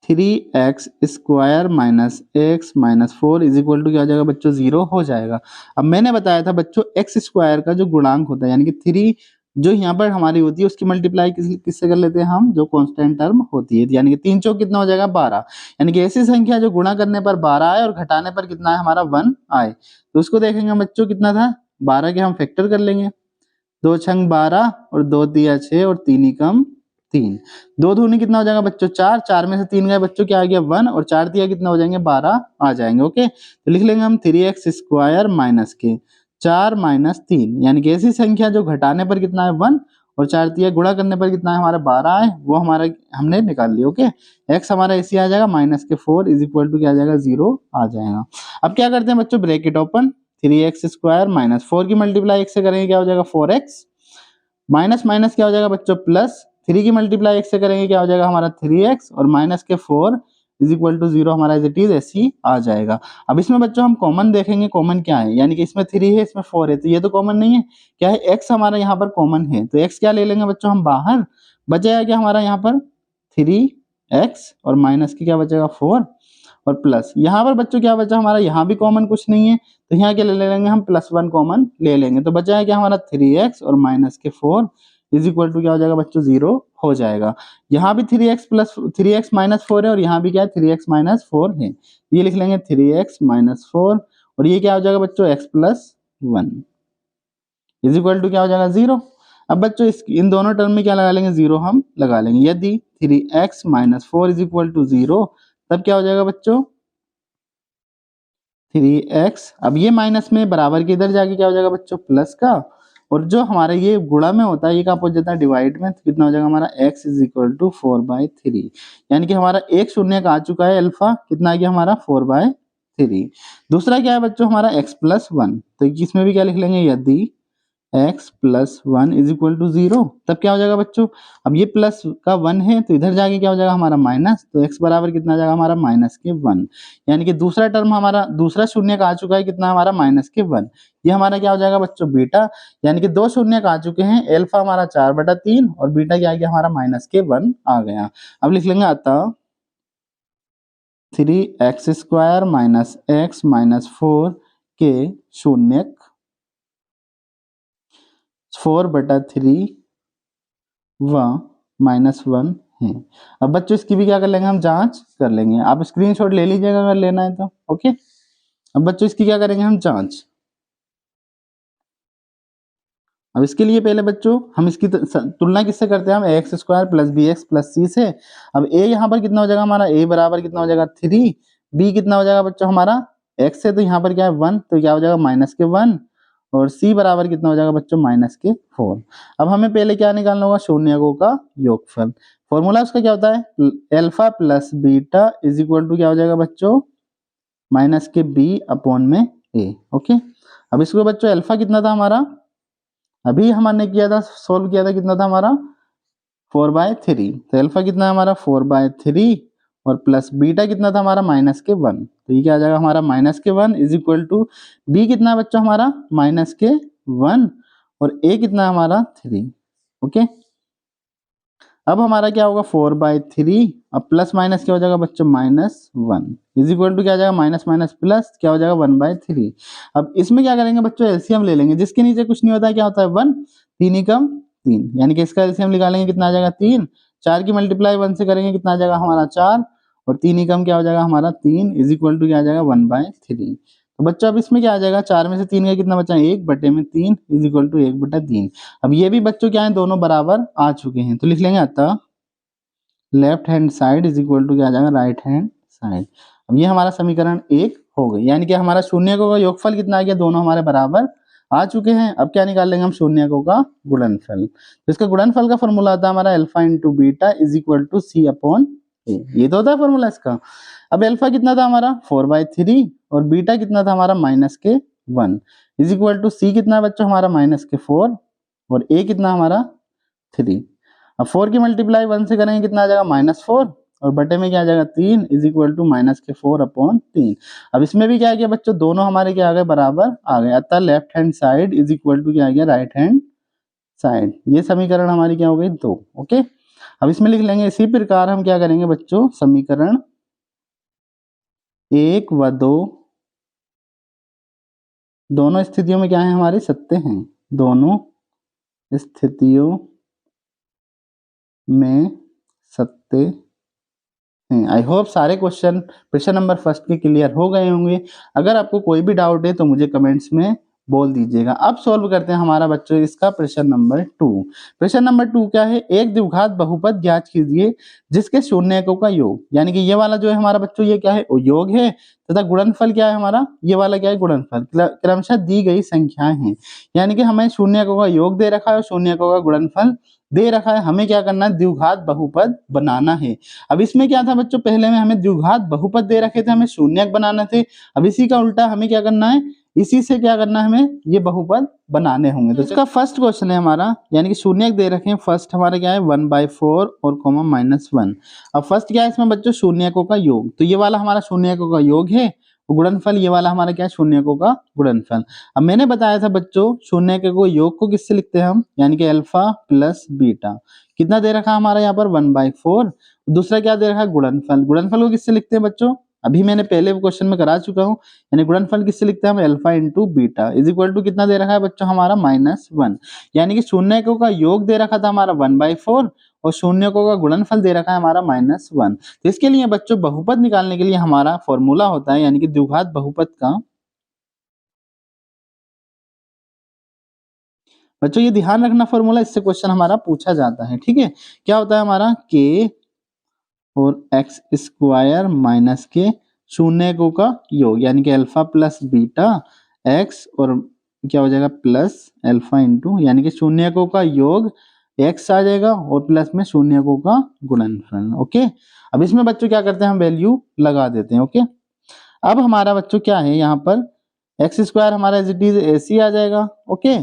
Speaker 1: 3x square minus x minus 4 is equal to क्या हो जाएगा बच्चों 0 हो जाएगा। अब मैंने बताया था बच्चों एक्स स्क्वायर का जो गुणांक होता है यानी कि 3 जो यहाँ पर हमारी होती है उसकी मल्टीप्लाई किससे कर लेते हैं हम जो कांस्टेंट टर्म होती है, यानी कि 3 चौक कितना हो जाएगा 12, यानी कि ऐसी संख्या जो गुणा करने पर 12 आए और घटाने पर कितना है हमारा 1 आए, तो उसको देखेंगे बच्चों कितना था 12 के हम फैक्टर कर लेंगे, 2 छंग 12 और 2 दिया 6 और 3 एकम 3, 2 दूनी कितना हो जाएगा बच्चों 4, 4 में से 3 गए बच्चों, क्या आ गया 1, और 4 दिया कितना हो जाएंगे 12 आ जाएंगे। ओके, तो लिख लेंगे हम 3x स्क्वायर माइनस के 4 माइनस 3, यानी कि ऐसी संख्या जो घटाने पर कितना है 1 और 4 दिया गुणा करने पर कितना है हमारा 12 है, वो हमारा हमने निकाल लिया। ओके, x हमारा ऐसे आ जाएगा माइनस के 4 इज इक्वल टू क्या आ जाएगा 0 आ जाएगा। अब क्या करते हैं बच्चों, bracket open, 3x square minus 4 की मल्टीप्लाई x से करेंगे क्या हो जाएगा 4x, माइनस माइनस क्या हो जाएगा बच्चों प्लस, 3 की मल्टीप्लाई x से करेंगे क्या हो जाएगा हमारा 3x, और माइनस के 4 इज इक्वल टू 0 हमारा एज इट इज ऐसे ही आ जाएगा। अब इसमें बच्चों हम कॉमन देखेंगे, कॉमन क्या है, यानी कि इसमें 3 है इसमें 4 है, तो ये तो कॉमन नहीं है, क्या है x हमारा यहाँ पर कॉमन है, तो x क्या ले लेंगे बच्चों हम बाहर, बचेगा क्या हमारा यहाँ पर 3x और माइनस की क्या बचेगा 4 और प्लस यहाँ पर बच्चों क्या बचा हमारा, यहाँ भी कॉमन कुछ नहीं है, तो यहाँ क्या ले लेंगे हम +1 कॉमन ले लेंगे, तो बचा है क्या हमारा 3x और माइनस के 4 इज इक्वल टू क्या हो जाएगा बच्चों 0 हो जाएगा। यहाँ भी 3x माइनस 4 है और यहाँ भी क्या है 3x माइनस 4 है, ये लिख लेंगे 3x माइनस 4 और ये क्या हो जाएगा बच्चों x plus 1 is equal to क्या हो जाएगा 0। अब बच्चों इन दोनों टर्म में क्या लगा लेंगे 0 हम लगा लेंगे, यदि 3x minus 4 is equal to 0 तब क्या हो जाएगा बच्चों 3x, अब ये माइनस में बराबर के इधर जाके क्या हो जाएगा बच्चों प्लस का, और जो हमारे ये गुणा में होता है ये कहाँ पहुंच जाता है डिवाइड में, तो कितना हो जाएगा हमारा x इज इक्वल टू 4/3, यानी कि हमारा एक शून्य का आ चुका है अल्फा, कितना आ गया हमारा 4/3। दूसरा क्या है बच्चों हमारा x प्लस 1, तो इसमें भी क्या लिख लेंगे, यदि x plus 1 is equal to 0 तब क्या हो जाएगा बच्चों, अब ये प्लस का 1 है तो इधर जाके क्या हो जाएगा हमारा माइनस, तो x बराबर कितना आ जाएगा हमारा माइनस के 1, यानी कि दूसरा टर्म हमारा दूसरा शून्य का आ चुका है कितना हमारा माइनस के 1, ये हमारा क्या हो जाएगा बच्चों बीटा, यानी कि दो शून्य का आ चुके हैं, अल्फा हमारा 4/3 और बीटा क्या आ गया हमारा माइनस के 1 आ गया। अब लिख लेंगे अतः 3x square minus x minus 4 के शून्य 4/3 व -1 है। अब बच्चों इसकी भी क्या कर लेंगे हम जांच कर लेंगे, आप स्क्रीनशॉट ले लीजिएगा अगर लेना है तो। ओके, अब बच्चों इसकी क्या करेंगे हम जांच। अब इसके लिए पहले बच्चों हम इसकी तुलना किससे करते हैं, हम ax square plus bx plus c से। अब a यहाँ पर कितना हो जाएगा हमारा, a बराबर कितना हो जाएगा 3, b कितना हो जाएगा बच्चों हमारा x है तो यहाँ पर क्या है 1, तो क्या हो जाएगा माइनस के 1, और c बराबर कितना हो जाएगा बच्चों माइनस के 4। अब हमें पहले क्या निकालना होगा, शून्यकों का योगफल। फॉर्मूला उसका क्या होता है, alpha plus beta is equal to क्या हो जाएगा बच्चों माइनस के b अपॉन में a। ओके, अब इसको बच्चों अल्फा कितना था हमारा, अभी हमने किया था सोल्व किया था, कितना था हमारा 4/3, तो अल्फा कितना है हमारा 4/3 और प्लस बीटा कितना था हमारा माइनस के 1, तो ये क्या आ जाएगा हमारा माइनस के 1 इज इक्वल टू बी कितना है बच्चों हमारा माइनस के 1 और ए कितना है हमारा 3। ओके, अब हमारा क्या होगा 4/3, अब प्लस माइनस क्या हो जाएगा बच्चों -1 इज इक्वल टू क्या आ जाएगा माइनस माइनस प्लस क्या हो जाएगा 1/3। अब इसमें क्या करेंगे बच्चों एलसीएम ले लेंगे, जिसके नीचे कुछ नहीं होता है, क्या होता है 1, 3 एकम 3, यानी कि इसका एलसीएम निकालेंगे कितना आ जाएगा 3, 4 की मल्टीप्लाई 1 से करेंगे कितना आ जाएगा हमारा 4, और 3 एकम क्या हो जाएगा हमारा 3 इज इक्वल टू क्या आ जाएगा 1/3। तो बच्चों अब इसमें क्या आ जाएगा, 4 में से 3 का कितना बचा 1/3 इज इक्वल टू 1/3। अब ये भी बच्चों क्या है दोनों बराबर आ चुके हैं, तो लिख लेंगे अतः left hand side is equal to क्या आ जाएगा राइट हैंड साइड। अब ये हमारा समीकरण 1 हो गई, यानी कि हमारा शून्यकों का योगफल कितना आ गया, दोनों हमारे बराबर आ चुके हैं। अब क्या निकाल लेंगे हम शून्यकों का गुणनफल, तो इसका गुणनफल का फॉर्मूला आता है हमारा alpha into beta is equal to c upon a, ये तो होता है फॉर्मूला इसका। अब अल्फा कितना था हमारा 4/3 और बीटा कितना था हमारा माइनस के 1 इज इक्वल टू सी कितना है बच्चों हमारा माइनस के 4 और ए कितना हमारा 3। अब 4 की मल्टीप्लाई 1 से करेंगे कितना आ जाएगा -4 और बटे में क्या आ जाएगा 3 इज इक्वल टू माइनस के 4/3। अब इसमें भी क्या आ गया बच्चों, दोनों हमारे क्या आ गए बराबर आ गए, अतः left hand side is equal to क्या आ गया राइट हैंड साइड। ये समीकरण हमारी क्या हो गई 2। ओके, अब इसमें लिख लेंगे इसी प्रकार हम क्या करेंगे बच्चों, समीकरण 1 व 2 दोनों स्थितियों में क्या है हमारे सत्य हैं, दोनों स्थितियों में सत्य हैं। आई होप सारे क्वेश्चन नंबर फर्स्ट के क्लियर हो गए होंगे। अगर आपको कोई भी डाउट है तो मुझे कमेंट्स में बोल दीजिएगा। अब सॉल्व करते हैं हमारा बच्चों इसका प्रश्न नंबर 2। प्रश्न नंबर 2 क्या है, एक द्विघात बहुपद ज्ञात कीजिए जिसके शून्यकों का योग, यानी कि ये वाला जो है हमारा बच्चों ये क्या है, वो योग है, तथा गुणनफल क्या है हमारा, ये वाला क्या है गुणनफल, क्रमशः दी गई संख्याएं हैं। यानी कि हमें शून्यकों का योग दे रखा है और शून्यकों का गुणनफल दे रखा है, हमें क्या करना है, द्विघात बहुपद बनाना है। अब इसमें क्या था बच्चों, पहले में हमें द्विघात बहुपद दे रखे थे, हमें शून्यक बनाने थे। अब इसी का उल्टा हमें क्या करना है, इसी से क्या करना है, हमें ये बहुपद बनाने होंगे। तो इसका फर्स्ट क्वेश्चन है हमारा, यानी कि शून्यक दे रखे हैं, फर्स्ट हमारा क्या है 1/4 और कोमा -1। अब फर्स्ट क्या है इसमें बच्चों, शून्यकों का योग, तो ये वाला हमारा शून्यकों का योग है, गुणनफल ये वाला हमारा क्या है, शून्यकों का गुणनफल। अब मैंने बताया था बच्चों शून्यकों को योग को किससे लिखते हैं हम, यानी कि अल्फा प्लस बीटा। कितना दे रखा हमारा यहाँ पर 1/4। दूसरा क्या दे रखा है, गुणनफल। गुणनफल को किससे लिखते हैं बच्चों, अभी मैंने पहले क्वेश्चन में करा चुका हूँ, यानी गुणनफल किससे लिखते हैं हम, alpha into beta is equal to कितना दे रखा है बच्चों हमारा -1। यानी कि शून्यकों का योग दे रखा था हमारा 1/4 और शून्यकों का गुणनफल दे रखा है हमारा -1। तो इसके लिए बच्चों बहुपद निकालने के लिए हमारा फॉर्मूला होता है, यानी कि द्विघात बहुपद का, बच्चों ये ध्यान रखना फॉर्मूला, इससे क्वेश्चन हमारा पूछा जाता है। ठीक है, क्या होता है हमारा k और एक्स स्क्वायर माइनस के शून्यकों का योग, यानी कि अल्फा प्लस बीटा एक्स और क्या हो जाएगा प्लस अल्फा इंटू, यानी कि शून्यकों का योग एक्स आ जाएगा और प्लस में शून्यकों का गुणनफल। ओके, अब इसमें बच्चों क्या करते हैं, हम वैल्यू लगा देते हैं। ओके, अब हमारा बच्चों क्या है यहाँ पर एक्स स्क्वायर हमारा एज इट इज ऐसी आ जाएगा। ओके,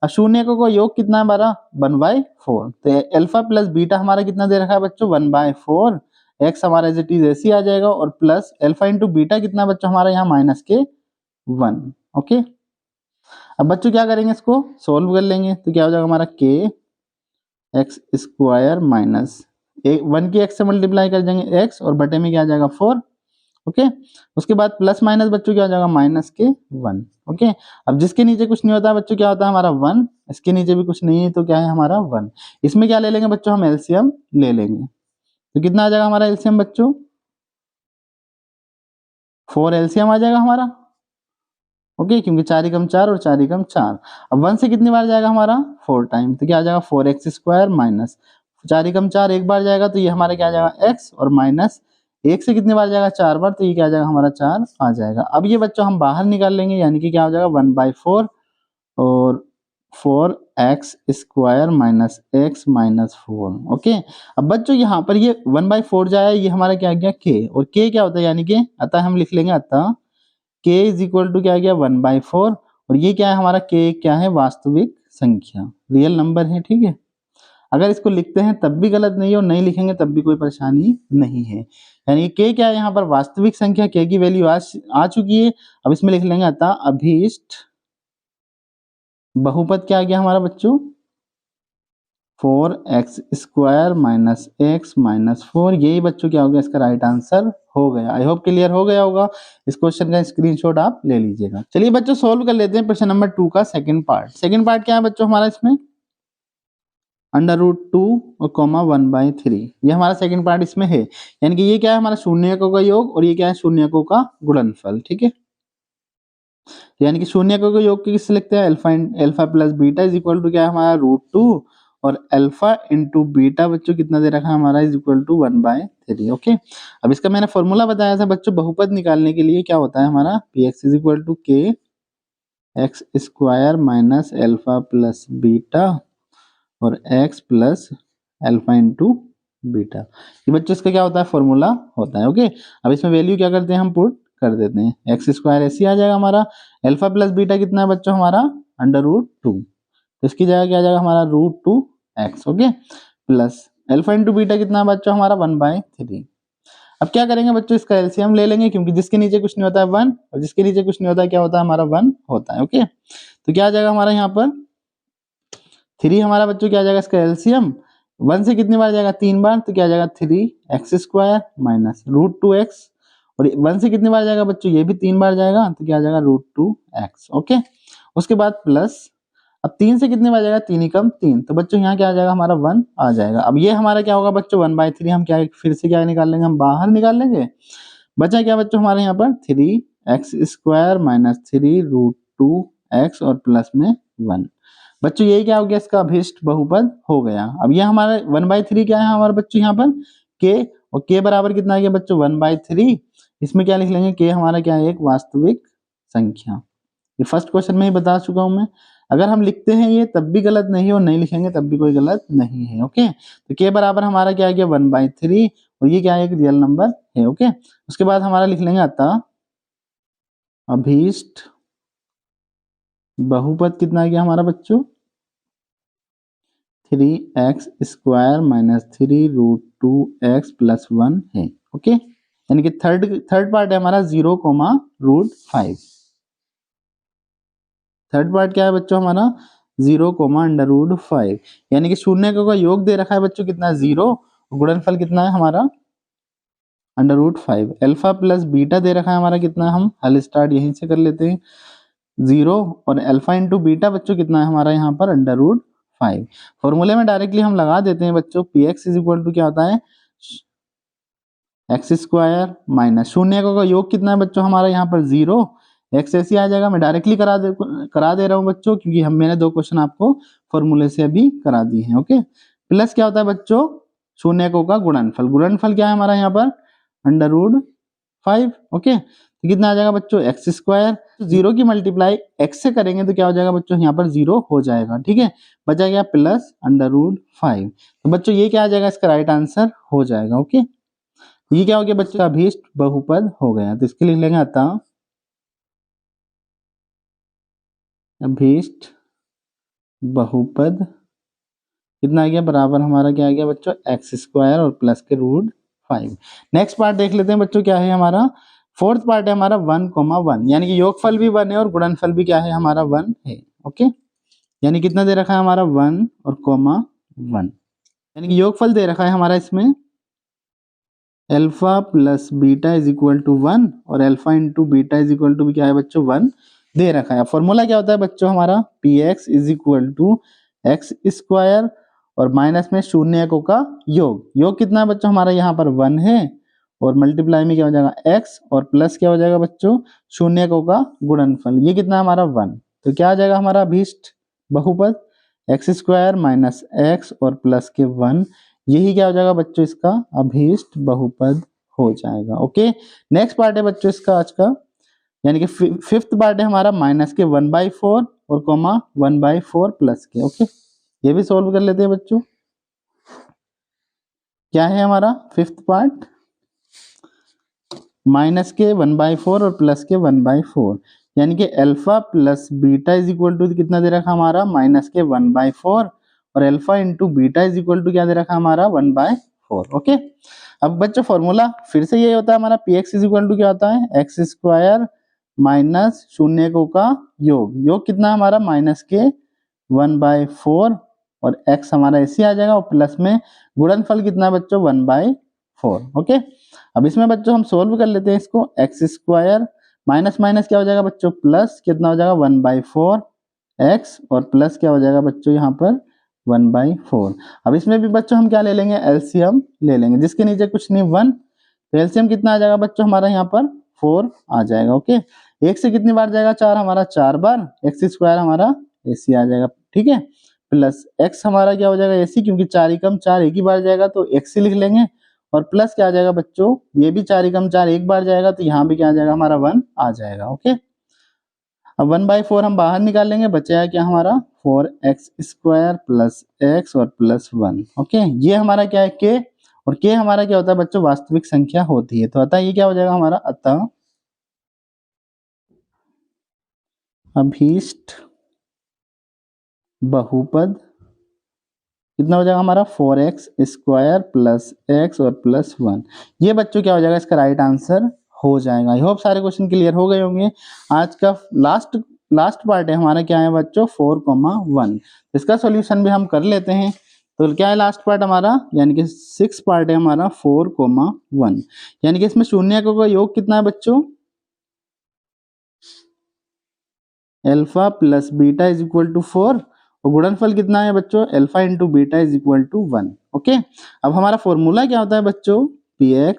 Speaker 1: अब शून्यकों का योग कितना है हमारा 1/4, तो अल्फा प्लस बीटा हमारा कितना दे रखा है बच्चों 1/4, एक्स हमारा एज इट इज ऐसी आ जाएगा और प्लस अल्फा इंटू बीटा कितना बच्चों हमारा यहाँ -1। ओके, अब बच्चों क्या करेंगे, इसको सोल्व कर लेंगे, तो क्या हो जाएगा हमारा k एक्स स्क्वायर माइनस 1 की x से मल्टीप्लाई कर देंगे x और बटे में क्या आ जाएगा 4। ओके, उसके बाद प्लस माइनस बच्चों क्या हो जाएगा -1। ओके, अब जिसके नीचे कुछ नहीं होता है बच्चों क्या होता है हमारा 1, इसके नीचे भी कुछ नहीं है तो क्या है हमारा 1। इसमें क्या ले लेंगे बच्चों, हम एलसीएम ले लेंगे, तो कितना आ जाएगा हमारा एलसीएम बच्चों 4 एलसीएम आ जाएगा हमारा। ओके, क्योंकि 4 एकम 4 और 4 एकम 4। अब 1 से कितनी बार जाएगा हमारा 4 टाइम, तो क्या आ जाएगा 4x स्क्वायर माइनस 4 एकम 4 एक बार जाएगा, तो ये हमारा क्या आ जाएगा x और माइनस 1 से कितनी बार जाएगा 4 बार, तो ये क्या आ जाएगा हमारा 4 आ जाएगा। अब ये बच्चों हम बाहर निकाल लेंगे, यानी कि क्या हो जाएगा 1/4 और 4x square minus x minus 4। Okay, अब बच्चों यहाँ पर ये 1/4 जाए, ये हमारा क्या आ गया k, और k क्या होता है, यानी कि अतः हम लिख लेंगे अतः k इज इक्वल टू क्या आ गया 1/4, और ये क्या है हमारा k क्या है, वास्तविक संख्या, रियल नंबर है। ठीक है, अगर इसको लिखते हैं तब भी गलत नहीं है और नहीं लिखेंगे तब भी कोई परेशानी नहीं है, यानी k क्या है यहाँ पर वास्तविक संख्या, k की वैल्यू आ चुकी है। अब इसमें लिख लेंगे अतः अभीष्ट बहुपद क्या आ गया हमारा बच्चों 4x square minus x minus 4। यही बच्चों क्या हो गया, इसका राइट आंसर हो गया। आई होप क्लियर हो गया होगा, इस क्वेश्चन का स्क्रीनशॉट आप ले लीजिएगा। चलिए बच्चों सोल्व कर लेते हैं प्रश्न नंबर 2 का सेकंड पार्ट। सेकंड पार्ट क्या है बच्चों हमारा, इसमें √2 और कोमा 1/3, ये हमारा सेकंड पार्ट इसमें है, यानी कि ये क्या है हमारा शून्यकों का योग और ये क्या है शून्यकों का गुणनफल। ठीक है, यानी कि शून्यकों का योग किससे लिखते हैं, alpha plus beta is equal to क्या है हमारा √2 और अल्फा इंटू बीटा बच्चों कितना दे रखा है हमारा इज इक्वल टू 1/3। ओके, अब इसका मैंने फॉर्मूला बताया था बच्चों बहुपद निकालने के लिए, क्या होता है हमारा px is equal to k x square minus alpha plus beta और x plus alpha into beta, ये बच्चों इसका क्या होता है फॉर्मूला होता है। ओके, अब इसमें वैल्यू क्या करते हैं हम पुट कर देते हैं, एक्स स्क्वायर ऐसे आ जाएगा हमारा, अल्फा प्लस बीटा कितना है बच्चों हमारा √2, तो इसकी जगह क्या आ जाएगा हमारा √2x। Okay, plus alpha into beta कितना है बच्चों हमारा 1/3। अब क्या करेंगे बच्चों, इसका एलसीएम ले लेंगे, क्योंकि जिसके नीचे कुछ नहीं होता है 1 और जिसके नीचे कुछ नहीं होता है क्या होता है हमारा 1 होता है। ओके, तो क्या आ जाएगा हमारा यहाँ पर 3 हमारा बच्चों क्या आ जाएगा इसका एलसीएम, 1 से कितनी बार जाएगा 3 बार, तो क्या आ जाएगा 3x स्क्वायर माइनस √2x, और 1 से कितनी बार जाएगा बच्चों, ये भी 3 बार जाएगा, तो क्या आ जाएगा √2x। ओके, उसके बाद प्लस, अब 3 से कितनी बार जाएगा 3 एकम 3, तो बच्चों यहाँ क्या आ जाएगा हमारा 1 आ जाएगा। अब ये हमारा क्या होगा बच्चों 1/3, हम क्या फिर से क्या निकाल लेंगे, हम बाहर निकाल लेंगे, बचा क्या बच्चों हमारे यहाँ पर 3x स्क्वायर माइनस 3 √2 एक्स और प्लस में 1। बच्चों यही क्या हो गया, इसका अभीष्ट बहुपद हो गया। अब ये हमारा 1/3 क्या है हमारे बच्चों यहाँ पर के, और के बराबर कितना आ गया बच्चों 1/3। इसमें क्या लिख लेंगे, के हमारा क्या है, एक वास्तविक संख्या। ये फर्स्ट क्वेश्चन में ही बता चुका हूं मैं। अगर हम लिखते हैं ये तब भी गलत नहीं है और नहीं लिखेंगे तब भी कोई गलत नहीं है। ओके, तो के बराबर हमारा क्या आ गया 1/3, और ये क्या है, एक रियल नंबर है। ओके, उसके बाद हमारा लिख लेंगे अतः अभीष्ट बहुपद कितना आ गया हमारा बच्चों 3x² - 3√2x + 1 है। ओके, यानी कि थर्ड पार्ट है हमारा 0, थर्ड पार्ट क्या है बच्चों हमारा 0, यानी कि शून्य का योग दे रखा है बच्चों कितना 0, गुणनफल कितना है हमारा √5। अल्फा प्लस बीटा दे रखा है हमारा कितना, हम हल स्टार्ट यहीं से कर लेते हैं 0, और अल्फा इंटू बीटा बच्चों कितना है हमारा यहाँ पर √5। फॉर्मूले में डायरेक्टली हम लगा देते हैं बच्चों, px = क्या होता है x² माइनस शून्य का योग कितना है बच्चों हमारा यहाँ पर 0, x ऐसे आ जाएगा। मैं डायरेक्टली करा दे रहा हूँ बच्चों, क्योंकि मैंने 2 क्वेश्चन आपको फॉर्मूले से अभी करा दिए हैं। ओके, प्लस क्या होता है बच्चों शून्य का गुणनफल, गुणनफल क्या है हमारा यहाँ पर √5। ओके, तो कितना आ जाएगा बच्चों x², 0 की मल्टीप्लाई x से करेंगे तो क्या हो जाएगा बच्चों यहाँ पर 0 हो जाएगा। ठीक है, बचा गया प्लस √5। तो बच्चों ये क्या आ जाएगा, इसका राइट आंसर हो जाएगा। ओके, ये क्या हो गया बच्चों अभीष्ट बहुपद हो गया। तो इसके लिए लेंगे अतः अभीष्ट बहुपद कितना आ गया, बराबर हमारा क्या आ गया बच्चों x² और प्लस के √5। नेक्स्ट पार्ट देख लेते हैं बच्चों, क्या है हमारा फोर्थ पार्ट है हमारा 1, 1, यानी कि योगफल भी 1 है और गुणनफल भी क्या है हमारा 1 है। ओके, यानी कितना दे रखा है हमारा 1 और 1, यानी कि योगफल दे रखा है हमारा इसमें अल्फा प्लस बीटा = 1 और अल्फा इंटू बीटा = क्या है बच्चों 1 दे रखा है। फॉर्मूला क्या होता है बच्चों हमारा px = x² और माइनस में शून्य का योग कितना है बच्चों हमारा यहाँ पर 1 है, और मल्टीप्लाई में क्या हो जाएगा x और प्लस क्या हो जाएगा बच्चों शून्य का गुणनफल, ये कितना है हमारा 1। तो क्या आ जाएगा हमारा अभीष्ट बहुपद x² माइनस x और प्लस के 1, यही क्या हो जाएगा बच्चों इसका अभीष्ट बहुपद हो जाएगा। ओके, नेक्स्ट पार्ट है बच्चों इसका आज का, यानी कि फिफ्थ पार्ट है हमारा माइनस के 1/4 और 1/4 प्लस के। ओके, ये भी सॉल्व कर लेते हैं बच्चों। क्या है हमारा फिफ्थ पार्ट माइनस के 1/4 और प्लस के 1/4, यानी कि अल्फा प्लस बीटा = कितना दे रखा हमारा माइनस के 1/4 और अल्फा इंटू बीटा = क्या दे रखा हमारा 1/4। ओके, अब बच्चों फॉर्मूला फिर से ये होता है हमारा px = क्या होता है x² माइनस शून्य का योग कितना हमारा माइनस के 1/4 और x हमारा ऐसे आ जाएगा, और प्लस में गुणनफल कितना है बच्चों 1/4। ओके, अब इसमें बच्चों हम सोल्व कर लेते हैं इसको, x² माइनस माइनस क्या हो जाएगा बच्चों प्लस कितना हो जाएगा 1/4 x और प्लस क्या हो जाएगा बच्चों यहाँ पर 1/4। अब इसमें भी बच्चों हम क्या ले लेंगे एलसीएम ले लेंगे, जिसके नीचे कुछ नहीं 1, तो एलसीएम कितना आ जाएगा बच्चों हमारा यहाँ पर 4 आ जाएगा। ओके, एक से कितनी बार जाएगा 4 हमारा 4 बार, x² हमारा ऐसे आ जाएगा। ठीक है, प्लस x हमारा क्या हो जाएगा ऐसे, क्योंकि 4 ही कम 4 एक ही बार जाएगा तो x ही लिख लेंगे, और प्लस क्या आ जाएगा बच्चों ये भी 4 ही कम 4 एक बार जाएगा तो यहाँ भी क्या आ जाएगा हमारा 1 आ जाएगा। ओके, अब 1/4 हम बाहर निकाल लेंगे, बचा क्या हमारा 4x² प्लस x और प्लस 1। ओके, ये हमारा क्या है k, और k हमारा क्या होता है बच्चों वास्तविक संख्या होती है। तो अतः ये क्या हो जाएगा हमारा अतः अभीष्ट बहुपद कितना हो जाएगा हमारा 4x² प्लस x और प्लस 1। ये बच्चों क्या हो जाएगा इसका राइट आंसर हो जाएगा। आई होप सारे क्वेश्चन क्लियर हो गए होंगे। आज का लास्ट पार्ट है हमारा क्या है बच्चों 4, 1, इसका सॉल्यूशन भी हम कर लेते हैं। तो क्या है लास्ट पार्ट हमारा, यानी कि 6 पार्ट है हमारा 4, 1, यानी कि इसमें शून्य का योग कितना है बच्चों अल्फा प्लस बीटा = 4 और गुणनफल कितना है बच्चों अल्फा इंटू बीटा = 1। ओके, अब हमारा फॉर्मूला क्या होता है बच्चों px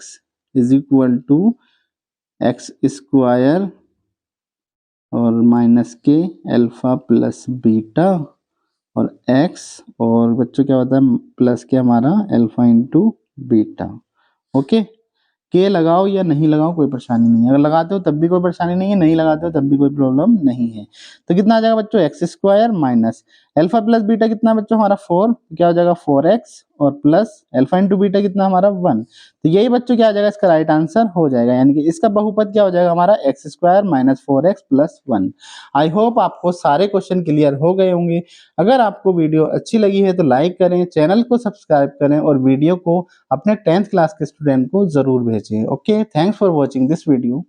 Speaker 1: = x² और माइनस के अल्फा प्लस बीटा और एक्स, और बच्चों क्या होता है प्लस के हमारा अल्फा इंटू बीटा। ओके, के लगाओ या नहीं लगाओ कोई परेशानी नहीं है, अगर लगाते हो तब भी कोई परेशानी नहीं है, नहीं लगाते हो तब भी कोई प्रॉब्लम नहीं है। तो कितना आ जाएगा बच्चों x square minus alpha plus beta कितना बच्चों हमारा 4, क्या हो जाएगा 4x और प्लस अल्फा इंटू बीटा कितना हमारा 1। तो यही बच्चों क्या आ जाएगा इसका राइट आंसर हो जाएगा, यानी कि इसका बहुपद क्या हो जाएगा हमारा x square minus 4x plus 1। I hope आपको सारे क्वेश्चन क्लियर हो गए होंगे। अगर आपको वीडियो अच्छी लगी है तो लाइक करें, चैनल को सब्सक्राइब करें और वीडियो को अपने 10th क्लास के स्टूडेंट को जरूर भेजें। Okay, thanks for watching this video.